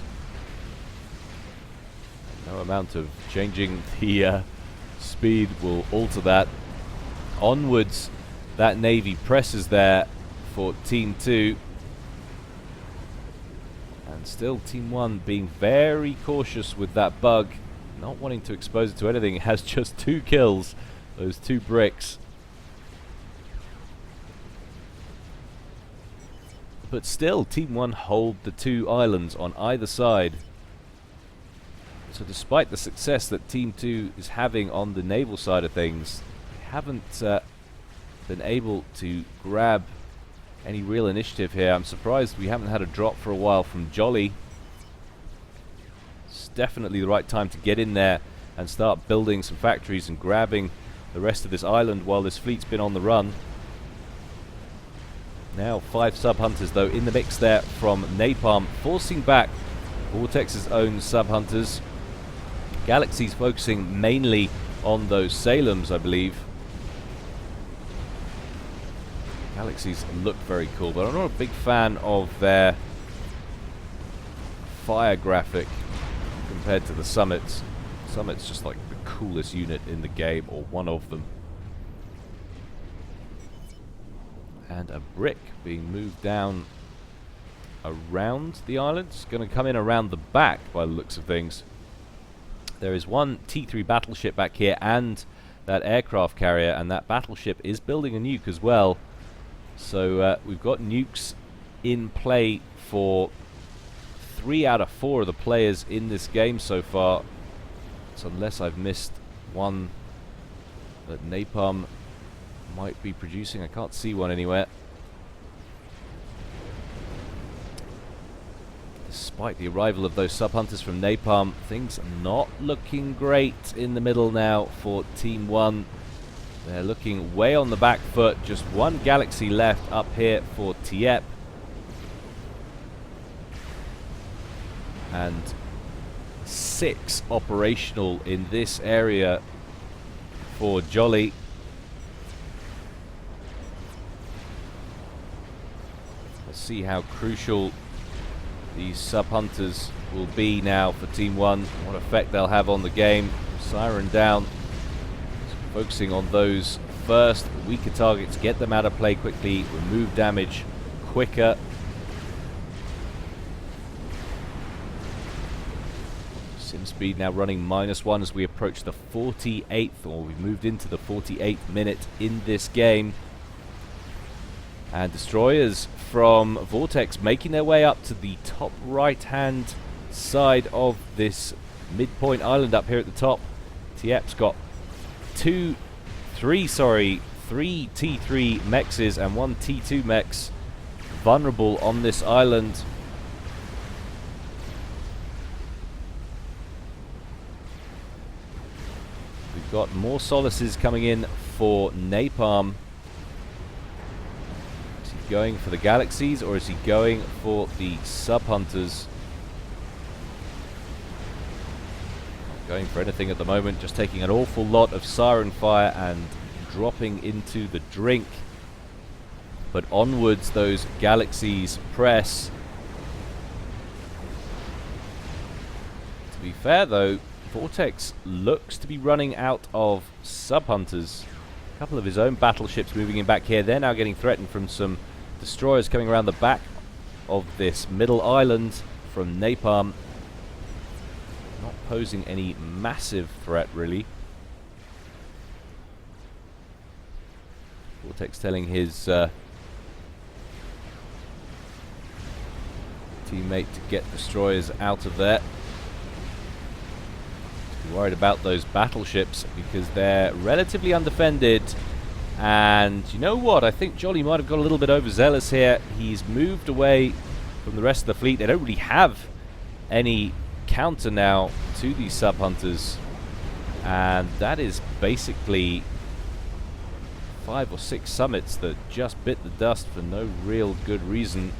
No amount of changing the speed will alter that. Onwards, that Navy presses there for Team 2. And still Team 1 being very cautious with that bug, not wanting to expose it to anything. It has just 2 kills, those 2 bricks. But still, Team 1 hold the 2 islands on either side. So despite the success that Team 2 is having on the naval side of things, they haven't been able to grab any real initiative here. I'm surprised we haven't had a drop for a while from Jolly. It's definitely the right time to get in there and start building some factories and grabbing the rest of this island while this fleet's been on the run. Now 5 sub-hunters though in the mix there from Napalm, forcing back Vortex's own sub-hunters. Galaxy's focusing mainly on those Salems, I believe. Galaxies look very cool, but I'm not a big fan of their fire graphic compared to the Summits. Summit's just like the coolest unit in the game, or one of them. And a brick being moved down around the island. It's going to come in around the back by the looks of things. There is one T3 battleship back here and that aircraft carrier, and that battleship is building a nuke as well. So we've got nukes in play for 3 out of 4 of the players in this game so far. So unless I've missed one that Napalm might be producing. I can't see one anywhere. Despite the arrival of those sub-hunters from Napalm, things are not looking great in the middle now for Team 1. They're looking way on the back foot. Just one Galaxy left up here for Tiep. And 6 operational in this area for Jolly. Let's see how crucial these sub-hunters will be now for Team 1. What effect they'll have on the game. Siren down. Focusing on those first weaker targets. Get them out of play quickly. Remove damage quicker. Sim speed now running -1 as we approach the 48th, or we've moved into the 48th minute in this game. And destroyers from Vortex making their way up to the top right-hand side of this midpoint island up here at the top. Tiep's got three T3 mexes and 1 T2 mex vulnerable on this island. We've got more solaces coming in for Napalm. Is he going for the Galaxies or is he going for the sub-hunters? Going for anything at the moment, just taking an awful lot of siren fire and dropping into the drink. But onwards those Galaxies press. To be fair though, Vortex looks to be running out of sub-hunters. A couple of his own battleships moving in back here. They're now getting threatened from some destroyers coming around the back of this middle island from Napalm. Not posing any massive threat, really. Vortex telling his teammate to get destroyers out of there. Be worried about those battleships because they're relatively undefended. And you know what? I think Jolly might have got a little bit overzealous here. He's moved away from the rest of the fleet. They don't really have any counter now to these sub-hunters, and that is basically 5 or 6 summits that just bit the dust for no real good reason.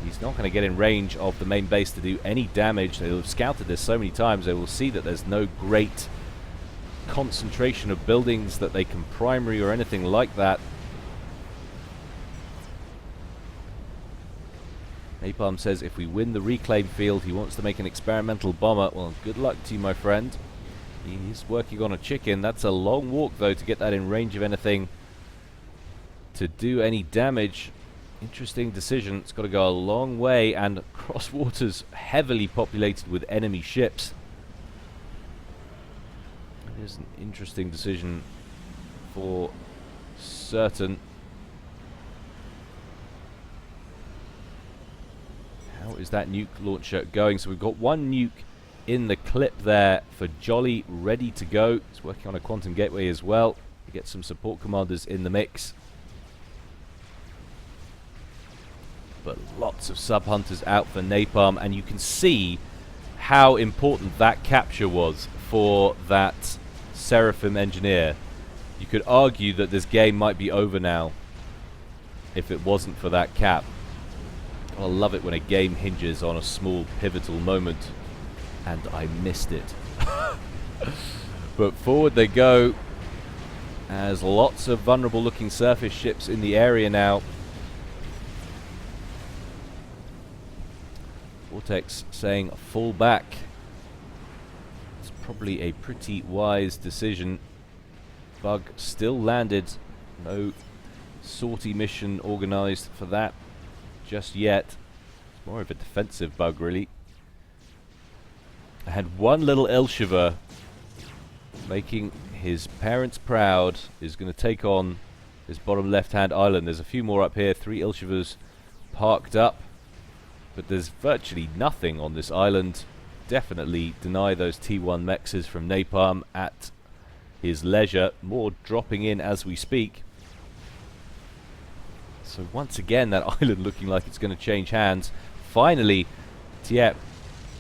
He's not going to get in range of the main base to do any damage. They'll have scouted this so many times, they will see that there's no great concentration of buildings that they can primary or anything like that. Napalm says if we win the reclaim field, he wants to make an experimental bomber. Well, good luck to you, my friend. He's working on a chicken. That's a long walk, though, to get that in range of anything to do any damage. Interesting decision. It's got to go a long way, and cross waters heavily populated with enemy ships. It is an interesting decision for certain. How is that nuke launcher going? So we've got one nuke in the clip there for Jolly, ready to go. He's working on a quantum gateway as well. We get some support commanders in the mix. But lots of sub-hunters out for Napalm, and you can see how important that capture was for that Seraphim engineer. You could argue that this game might be over now if it wasn't for that cap. I love it when a game hinges on a small pivotal moment, and I missed it. But forward they go, as lots of vulnerable looking surface ships in the area now. Vortex saying fall back. It's probably a pretty wise decision. Bug still landed. No sortie mission organized for that just yet. It's more of a defensive bug, really. I had one little Elshiver making his parents proud is going to take on this bottom left-hand island. There's a few more up here, 3 Elshivers parked up, but there's virtually nothing on this island. Definitely deny those T1 mexes from Napalm at his leisure. More dropping in as we speak. So once again, that island looking like it's going to change hands. Finally, Tiep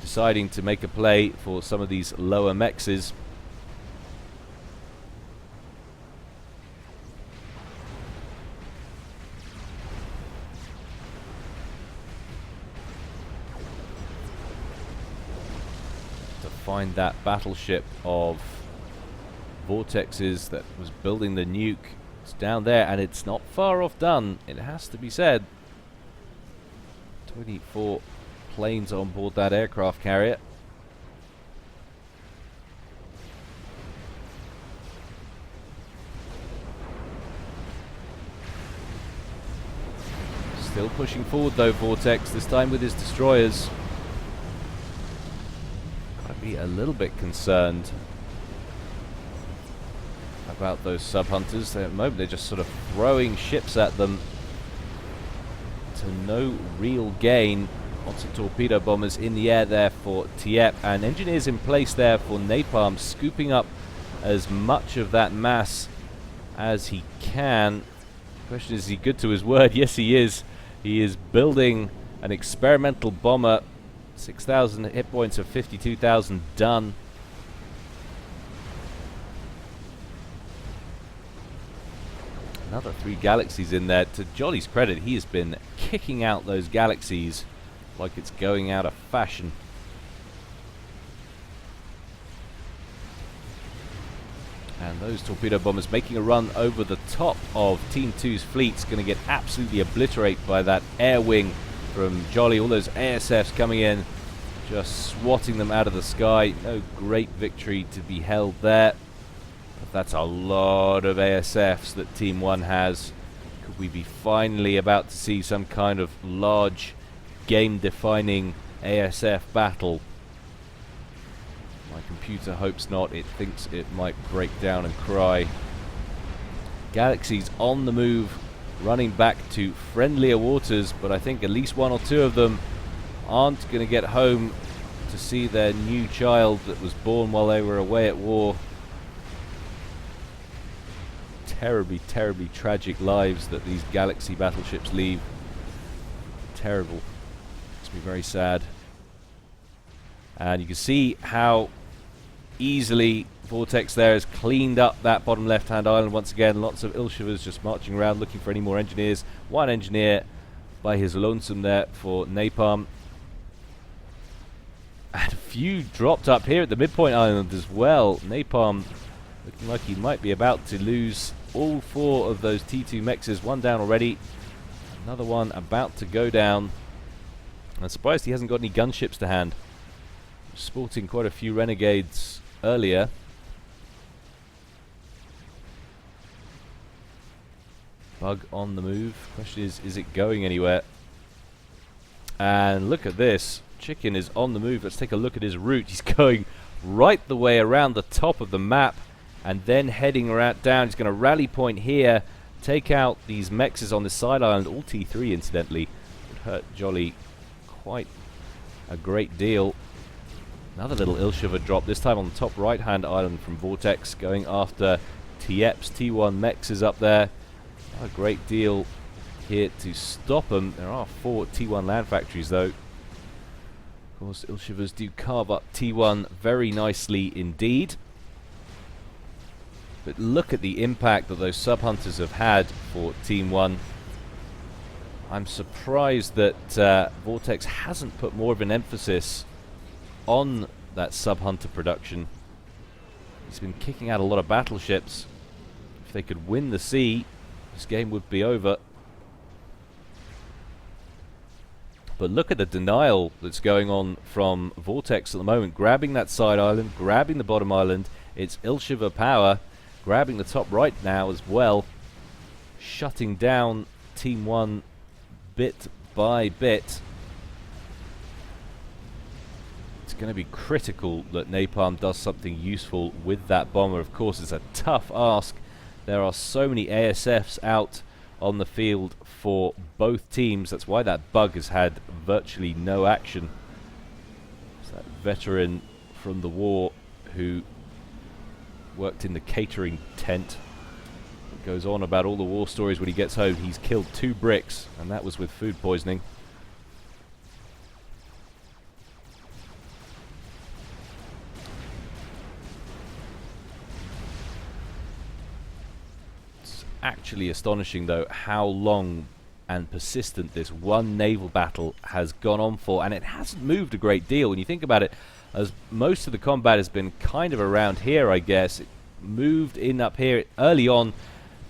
deciding to make a play for some of these lower mexes. To find that battleship of Vortex's that was building the nuke. It's down there, and it's not far off done, it has to be said. 24 planes on board that aircraft carrier. Still pushing forward though, Vortex, this time with his destroyers. Gotta be a little bit concerned about those sub-hunters. At the moment they're just sort of throwing ships at them to no real gain. Lots of torpedo bombers in the air there for Tiep, and engineers in place there for Napalm, scooping up as much of that mass as he can. The question is he good to his word? Yes, he is. He is building an experimental bomber. 6,000 hit points of 52,000 done. Another 3 galaxies in there. To Jolly's credit, he has been kicking out those galaxies like it's going out of fashion. And those torpedo bombers making a run over the top of Team 2's fleet's going to get absolutely obliterated by that air wing from Jolly. All those ASFs coming in, just swatting them out of the sky. No great victory to be held there. But that's a lot of ASFs that Team 1 has. Could we be finally about to see some kind of large game-defining ASF battle? My computer hopes not. It thinks it might break down and cry. Galaxies on the move, running back to friendlier waters, but I think at least 1 or 2 of them aren't going to get home to see their new child that was born while they were away at war. Terribly, terribly tragic lives that these galaxy battleships lead. Terrible. Makes me very sad. And you can see how easily Vortex there has cleaned up that bottom left-hand island once again. Lots of Ilshivers just marching around looking for any more engineers. 1 engineer by his lonesome there for Napalm. And a few dropped up here at the Midpoint Island as well. Napalm looking like he might be about to lose all 4 of those T2 mexes. 1 down already. Another one about to go down. I'm surprised he hasn't got any gunships to hand. Sporting quite a few renegades earlier. Bug on the move. Question is it going anywhere? And look at this. Chicken is on the move. Let's take a look at his route. He's going right the way around the top of the map and then heading around down. He's going to rally point here, take out these mexes on the side island. All T3 incidentally. Would hurt Jolly quite a great deal. Another little Ilshiver drop, this time on the top right-hand island from Vortex, going after Tiep's T1 mexes up there. Not a great deal here to stop them. There are 4 T1 land factories, though. Of course, Ilshivers do carve up T1 very nicely indeed. But look at the impact that those sub-hunters have had for Team 1. I'm surprised that Vortex hasn't put more of an emphasis on that sub-hunter production. He's been kicking out a lot of battleships. If they could win the sea, this game would be over. But look at the denial that's going on from Vortex at the moment. Grabbing that side island, grabbing the bottom island. It's Ilshiver power. Grabbing the top right now as well. Shutting down Team 1 bit by bit. It's going to be critical that Napalm does something useful with that bomber. Of course, it's a tough ask. There are so many ASFs out on the field for both teams. That's why that bug has had virtually no action. It's that veteran from the war who worked in the catering tent. Goes on about all the war stories when he gets home. He's killed 2 bricks, and that was with food poisoning. It's actually astonishing, though, how long and persistent this one naval battle has gone on for, and it hasn't moved a great deal. When you think about it, as most of the combat has been kind of around here, I guess. It moved in up here early on.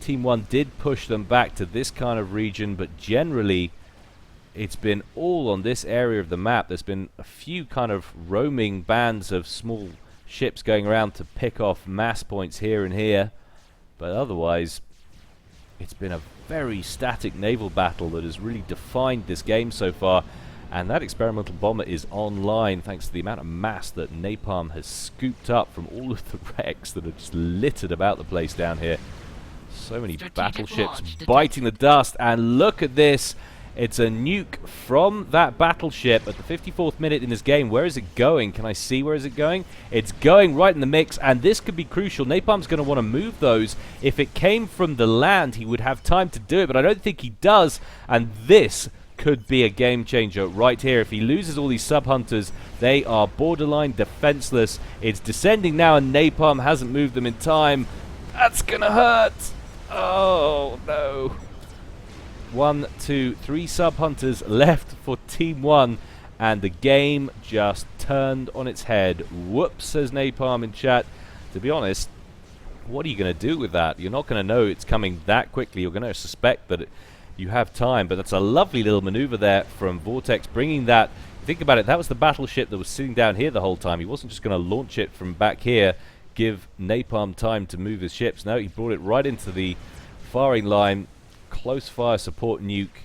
Team 1 did push them back to this kind of region, but generally it's been all on this area of the map. There's been a few kind of roaming bands of small ships going around to pick off mass points here and here, but otherwise it's been a very static naval battle that has really defined this game so far. And that experimental bomber is online thanks to the amount of mass that Napalm has scooped up from all of the wrecks that are just littered about the place down here. So many battleships biting the dust, and look at this. It's a nuke from that battleship at the 54th minute in this game. Where is it going? Can I see where is it going? It's going right in the mix, and this could be crucial. Napalm's going to want to move those. If it came from the land, he would have time to do it, but I don't think he does, and this could be a game changer right here. If he loses all these sub-hunters, they are borderline defenseless. It's descending now, and Napalm hasn't moved them in time. That's gonna hurt. Oh no. 1, 2, 3 sub-hunters left for Team 1, and the game just turned on its head. Whoops, says Napalm in chat. To be honest, what are you going to do with that? You're not going to know it's coming that quickly. You're going to suspect that you have time, but that's a lovely little maneuver there from Vortex, bringing that. Think about it, that was the battleship that was sitting down here the whole time. He wasn't just going to launch it from back here, give Napalm time to move his ships. No, he brought it right into the firing line, close fire support nuke,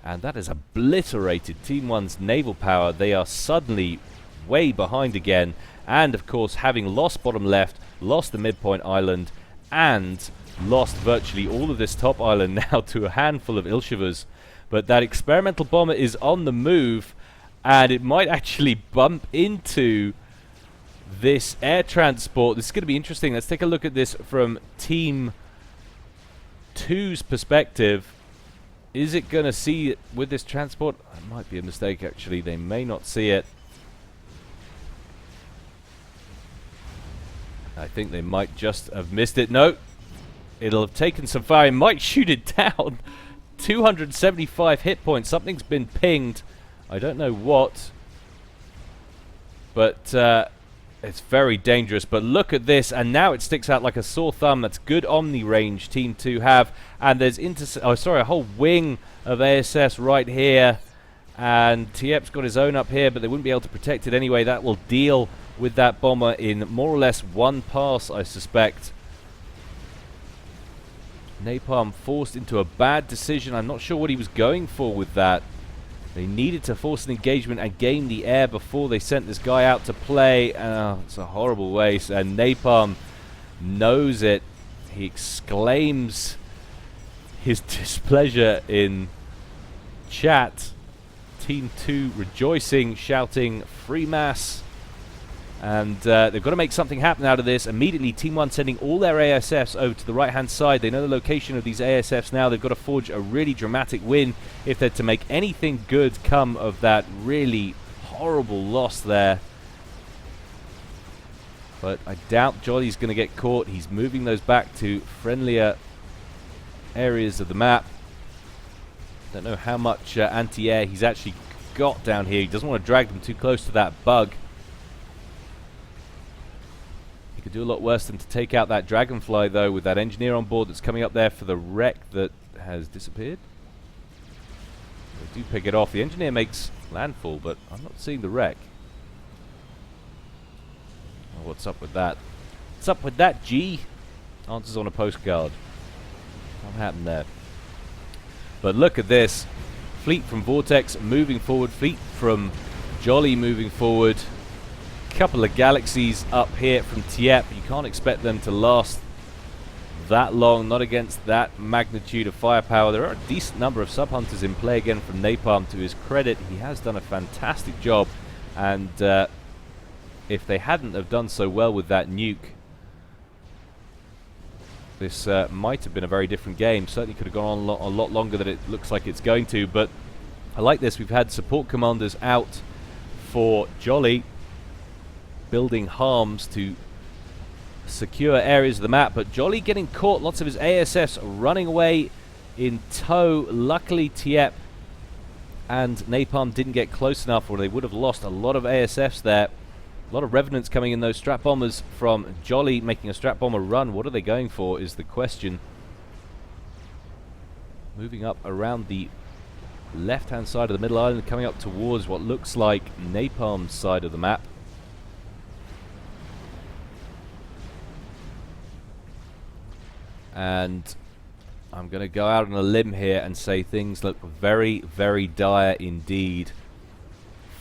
and that has obliterated Team 1's naval power. They are suddenly way behind again, and of course, having lost bottom left, lost the midpoint island, and lost virtually all of this top island now to a handful of Ilshivers. But that experimental bomber is on the move, and it might actually bump into this air transport. This is going to be interesting. Let's take a look at this from Team 2's perspective. Is it going to see it with this transport? It might be a mistake, actually. They may not see it. I think they might just have missed it. No. It'll have taken some fire. It might shoot it down. 275 hit points. Something's been pinged. I don't know what. But it's very dangerous. But look at this. And now it sticks out like a sore thumb. That's good omni range Team 2 have. And there's a whole wing of ASS right here. And Tiep's got his own up here, but they wouldn't be able to protect it anyway. That will deal with that bomber in more or less one pass, I suspect. Napalm forced into a bad decision. I'm not sure what he was going for with that. They needed to force an engagement and gain the air before they sent this guy out to play. It's a horrible waste, and Napalm knows it. He exclaims his displeasure in chat. Team 2 rejoicing, shouting free mass. And they've got to make something happen out of this. Immediately, Team 1 sending all their ASFs over to the right-hand side. They know the location of these ASFs now. They've got to forge a really dramatic win if they're to make anything good come of that really horrible loss there. But I doubt Jolly's going to get caught. He's moving those back to friendlier areas of the map. Don't know how much anti-air he's actually got down here. He doesn't want to drag them too close to that bug. He could do a lot worse than to take out that Dragonfly, though, with that engineer on board that's coming up there for the wreck that has disappeared. They do pick it off. The engineer makes landfall, but I'm not seeing the wreck. Oh, what's up with that? What's up with that, G? Answers on a postcard. What happened there? But look at this. Fleet from Vortex moving forward. Fleet from Jolly moving forward. Couple of galaxies up here from Tiep. You can't expect them to last that long, not against that magnitude of firepower. There are a decent number of sub-hunters in play again from Napalm. To his credit, he has done a fantastic job, and if they hadn't have done so well with that nuke, this might have been a very different game. Certainly could have gone on a lot longer than it looks like it's going to, but I like this. We've had support commanders out for Jolly, building harms to secure areas of the map, but Jolly getting caught, lots of his ASFs running away in tow. Luckily Tiep and Napalm didn't get close enough, or they would have lost a lot of ASFs there. A lot of Revenants coming in, those strap bombers from Jolly making a strap bomber run. What are they going for is the question. Moving up around the left hand side of the middle island, coming up towards what looks like Napalm's side of the map. And I'm going to go out on a limb here and say things look very, very dire indeed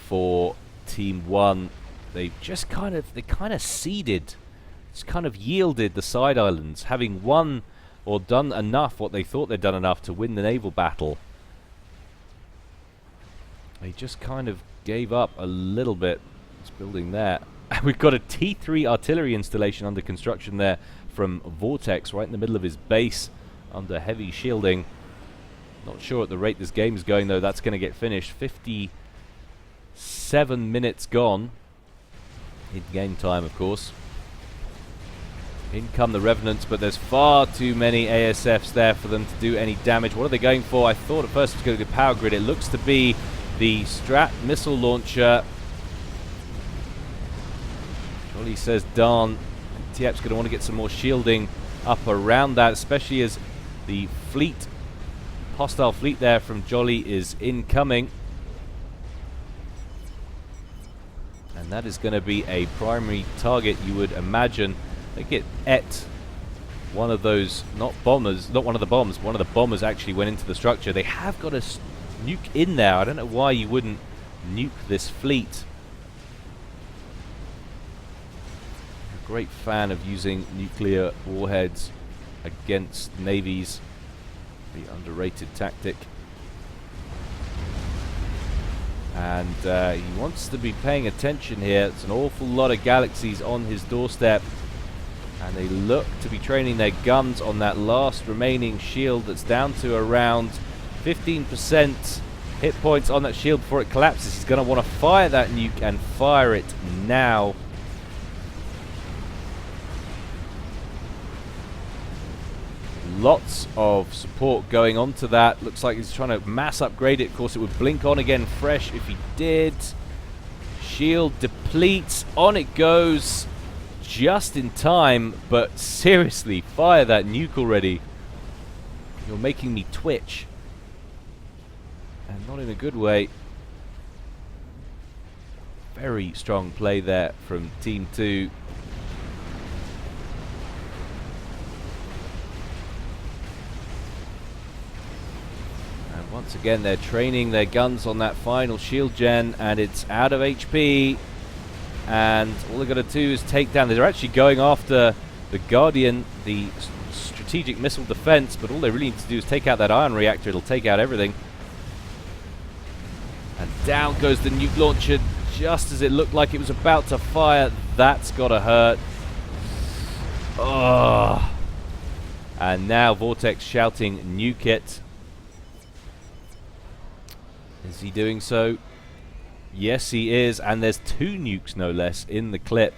for Team 1. They just kind of ceded, just kind of yielded the side islands, having won or done enough, what they thought they'd done enough to win the naval battle. They just kind of gave up a little bit. It's building there. We've got a T3 artillery installation under construction there from Vortex, right in the middle of his base, under heavy shielding. Not sure at the rate this game is going, though, that's going to get finished. 57 minutes gone. In game time, of course. In come the Revenants, but there's far too many ASFs there for them to do any damage. What are they going for? I thought at first it was going to be power grid. It looks to be the Strat missile launcher. Jolly says darn. Tiep's going to want to get some more shielding up around that, especially as the fleet, hostile fleet there from Jolly is incoming. And that is going to be a primary target, you would imagine. They get one of those, not bombers, not one of the bombs, one of the bombers actually went into the structure. They have got a nuke in there. I don't know why you wouldn't nuke this fleet. A great fan of using nuclear warheads against navies. The underrated tactic. And he wants to be paying attention here. It's an awful lot of galaxies on his doorstep. And they look to be training their guns on that last remaining shield that's down to around 15% hit points on that shield before it collapses. He's going to want to fire that nuke and fire it now. Lots of support going on to that. Looks like he's trying to mass upgrade it. Of course, it would blink on again fresh if he did. Shield depletes. On it goes. Just in time, but seriously, fire that nuke already. You're making me twitch. And not in a good way. Very strong play there from Team 2. And once again, they're training their guns on that final shield gen, and it's out of HP. And all they've got to do is take down. They're actually going after the Guardian, the strategic missile defense, but all they really need to do is take out that ion reactor. It'll take out everything. And down goes the nuke launcher just as it looked like it was about to fire. That's got to hurt. Oh. And now Vortex shouting, nuke it. Is he doing so? Yes, he is, and there's 2 nukes, no less, in the clip.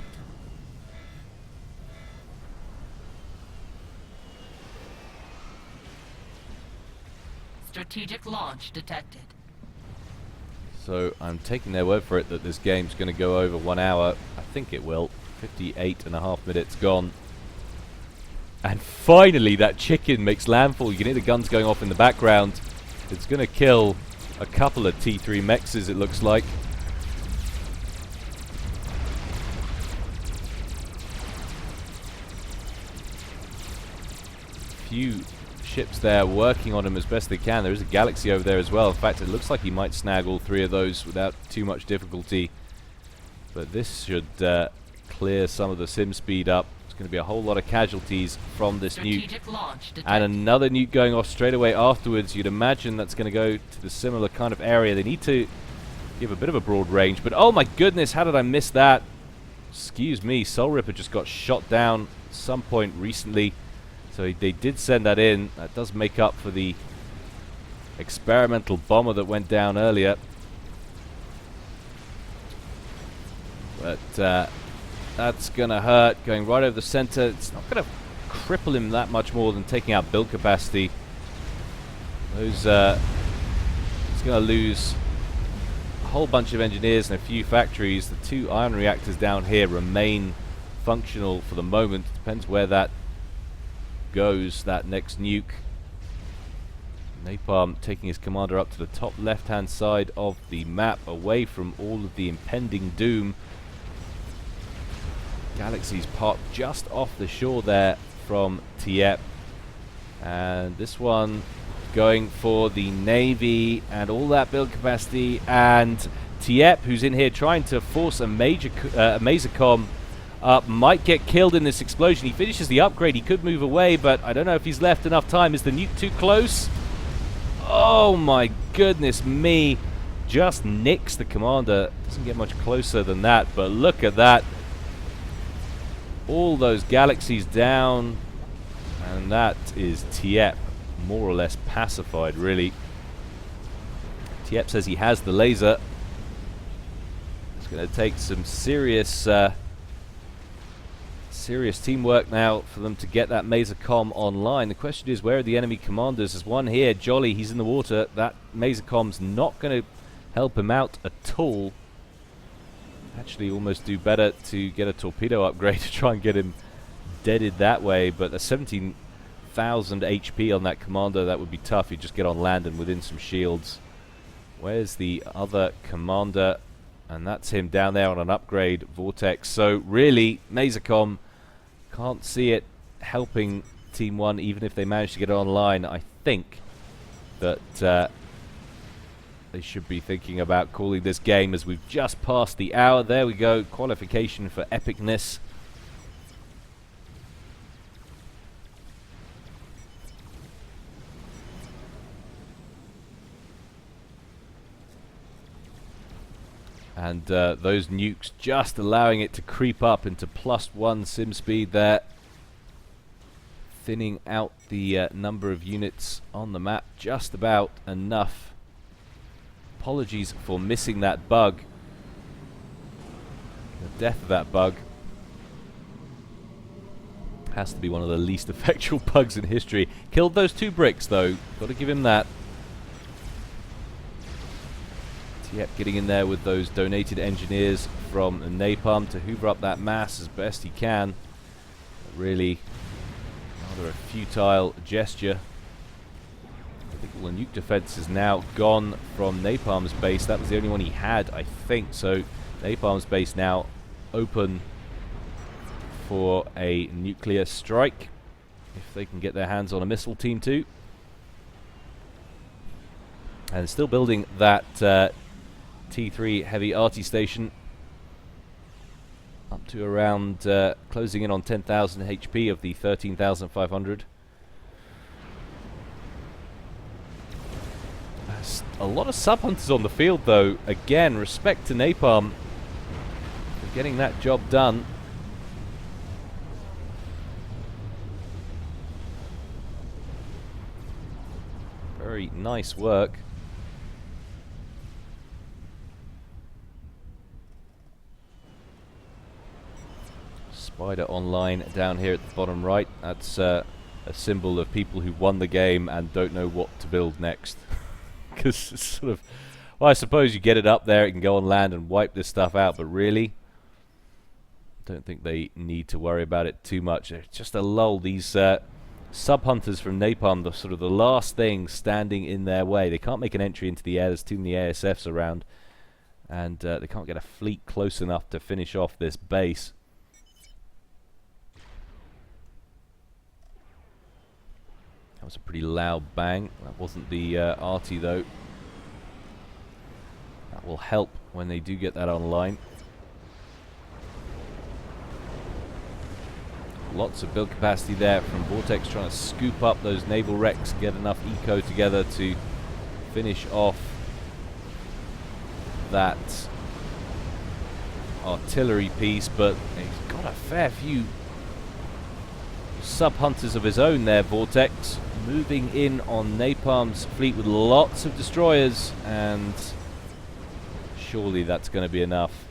Strategic launch detected. So I'm taking their word for it that this game's going to go over 1 hour. I think it will. 58.5 minutes gone. And finally, that chicken makes landfall. You can hear the guns going off in the background. It's going to kill a couple of T3 mexes, it looks like. Few ships there working on him as best they can. There is a galaxy over there as well. In fact, it looks like he might snag all 3 of those without too much difficulty. But this should clear some of the sim speed up. There's going to be a whole lot of casualties from this nuke. And another nuke going off straight away afterwards. You'd imagine that's going to go to the similar kind of area. They need to give a bit of a broad range. But oh my goodness, how did I miss that? Excuse me, Soul Ripper just got shot down at some point recently. So they did send that in. That does make up for the experimental bomber that went down earlier. But that's going to hurt. Going right over the center. It's not going to cripple him that much more than taking out build capacity. Those he's going to lose a whole bunch of engineers and a few factories. The 2 ion reactors down here remain functional for the moment. Depends where that goes, that next nuke. Napalm taking his commander up to the top left hand side of the map, away from all of the impending doom. Galaxies popped just off the shore there from Tiep, and this one going for the Navy and all that build capacity, and Tiep, who's in here trying to force a major Masercom up, might get killed in this explosion. He finishes the upgrade. He could move away, but I don't know if he's left enough time. Is the nuke too close? Oh my goodness me. Just nicks the commander. Doesn't get much closer than that, but look at that. All those galaxies down, and that is Tiep more or less pacified, really. Tiep says he has the laser. It's going to take some serious teamwork now for them to get that Masercom online. The question is, where are the enemy commanders? There's one here, Jolly, he's in the water. That Masercom's not going to help him out at all. Actually almost do better to get a torpedo upgrade to try and get him deaded that way, but a 17,000 HP on that commander, that would be tough. He'd just get on land and within some shields. Where's the other commander? And that's him down there on an upgrade, Vortex. So really, Masercom, can't see it helping Team 1, even if they manage to get it online. I think that they should be thinking about calling this game, as we've just passed the hour. There we go, qualification for epicness. And those nukes just allowing it to creep up into +1 sim speed there, thinning out the number of units on the map just about enough. Apologies for missing that bug. The death of that bug has to be one of the least effectual bugs in history. Killed those 2 bricks though, got to give him that. Tiep getting in there with those donated engineers from Napalm to hoover up that mass as best he can. But really, rather a futile gesture. I think all the nuke defense is now gone from Napalm's base. That was the only one he had, I think. So Napalm's base now open for a nuclear strike, if they can get their hands on a missile team too. And still building that T3 heavy arty station up to around closing in on 10,000 HP of the 13,500. A lot of sub-hunters on the field though. Again, respect to Napalm for getting that job done. Very nice work. Spider online down here at the bottom right. That's a symbol of people who won the game and don't know what to build next. Because it's sort of, well, I suppose you get it up there, it can go on land and wipe this stuff out, but really, don't think they need to worry about it too much. It's just a lull. These sub-hunters from Napalm, the sort of the last thing standing in their way. They can't make an entry into the air, there's too many ASFs around, and they can't get a fleet close enough to finish off this base. That was a pretty loud bang. That wasn't the arty though. That will help when they do get that online. Lots of build capacity there from Vortex, trying to scoop up those naval wrecks, get enough eco together to finish off that artillery piece, but he's got a fair few sub-hunters of his own there, Vortex, moving in on Napalm's fleet with lots of destroyers, and surely that's going to be enough.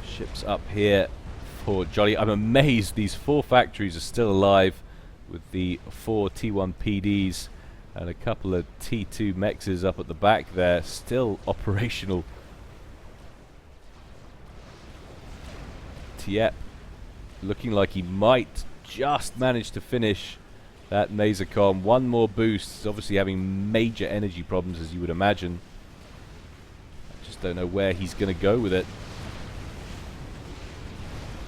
Ships up here for Jolly. I'm amazed these 4 factories are still alive, with the 4 T1 PDs and a couple of T2 mexes up at the back there, still operational. Tiep looking like he might just manage to finish that Masercom. One more boost. He's obviously having major energy problems, as you would imagine. I just don't know where he's going to go with it.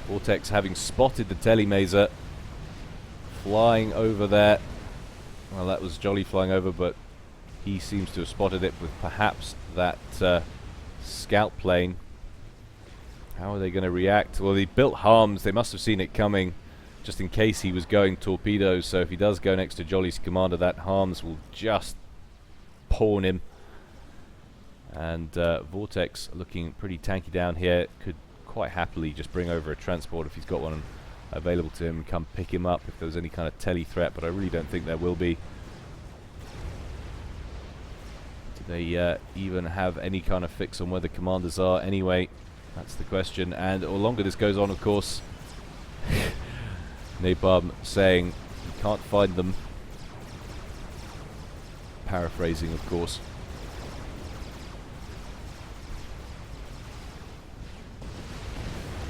Vortex having spotted the telemaser, flying over there. Well, that was Jolly flying over, but he seems to have spotted it with perhaps that scout plane. How are they going to react? Well, they built harms. They must have seen it coming, just in case he was going torpedoes. So if he does go next to Jolly's commander, that harms will just pawn him. And Vortex looking pretty tanky down here. Could quite happily just bring over a transport if he's got one available to him and come pick him up if there's any kind of tele threat, but I really don't think there will be. Do they even have any kind of fix on where the commanders are anyway? That's the question. And the longer this goes on, of course, Napalm saying he can't find them. Paraphrasing, of course.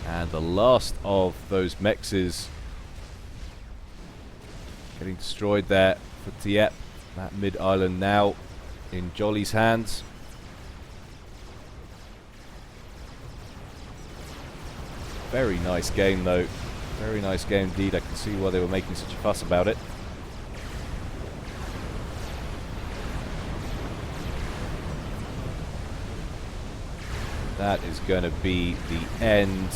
And the last of those mexes getting destroyed there for Tiep. That mid-island now in Jolly's hands. Very nice game, though. Very nice game indeed. I can see why they were making such a fuss about it. That is going to be the end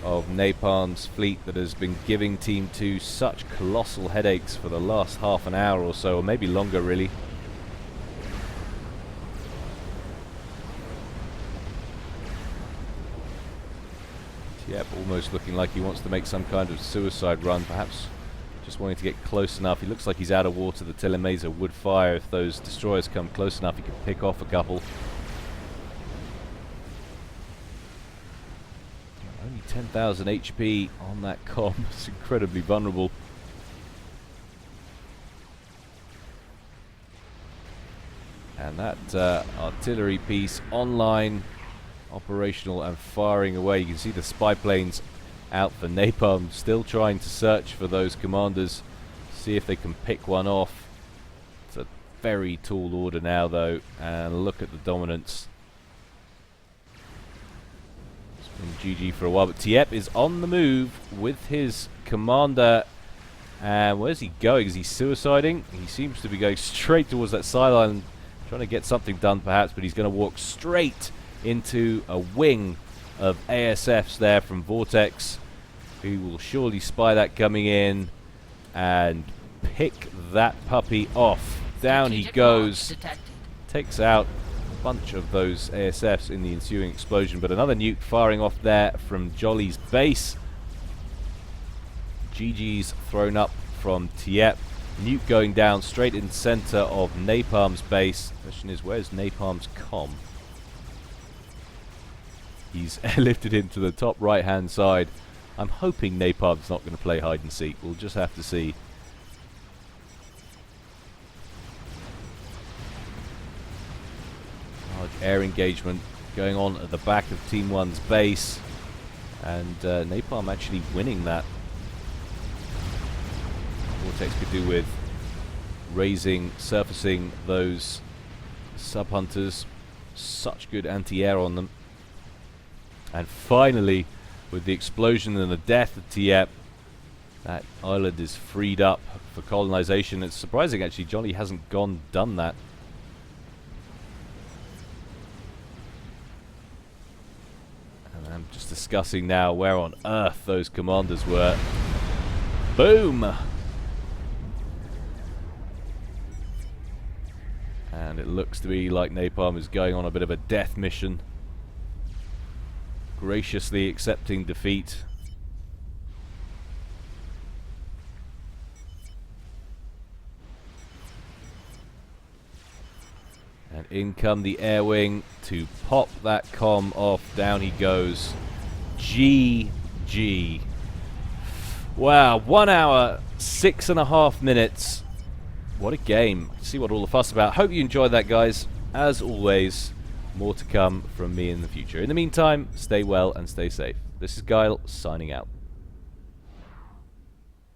of Napalm's fleet that has been giving Team 2 such colossal headaches for the last half an hour or so, or maybe longer, really. Yep, almost looking like he wants to make some kind of suicide run, perhaps just wanting to get close enough. He looks like he's out of water. The telemaser would fire if those destroyers come close enough. He can pick off a couple. Only 10,000 HP on that comm. It's incredibly vulnerable. And that artillery piece online, operational and firing away. You can see the spy planes out for Napalm, still trying to search for those commanders, see if they can pick one off. It's a very tall order now, though, and look at the dominance. It's been GG for a while, but Tiep is on the move with his commander. And where's he going? Is he suiciding? He seems to be going straight towards that sideline, trying to get something done perhaps, but he's going to walk straight into a wing of ASFs there from Vortex, who will surely spy that coming in and pick that puppy off. Down he goes, takes out a bunch of those ASFs in the ensuing explosion, but another nuke firing off there from Jolly's base. GG's thrown up from Tiep. Nuke going down straight in center of Napalm's base. Question is, where's Napalm's comm? He's airlifted into the top right hand side. I'm hoping Napalm's not going to play hide and seek. We'll just have to see. Large air engagement going on at the back of Team 1's base, and Napalm actually winning that. Vortex could do with raising, surfacing those sub-hunters. Such good anti-air on them. And finally, with the explosion and the death of Tiep, that island is freed up for colonization. It's surprising, actually, Jolly hasn't done that. And I'm just discussing now where on earth those commanders were. Boom! And it looks to be like Napalm is going on a bit of a death mission. graciously accepting defeat. And in come the air wing to pop that comm off. Down he goes. GG. Wow, 1 hour, 6.5 minutes. What a game. See what all the fuss about. Hope you enjoyed that, guys. As always, more to come from me in the future. In the meantime, stay well and stay safe. This is Gyle, signing out.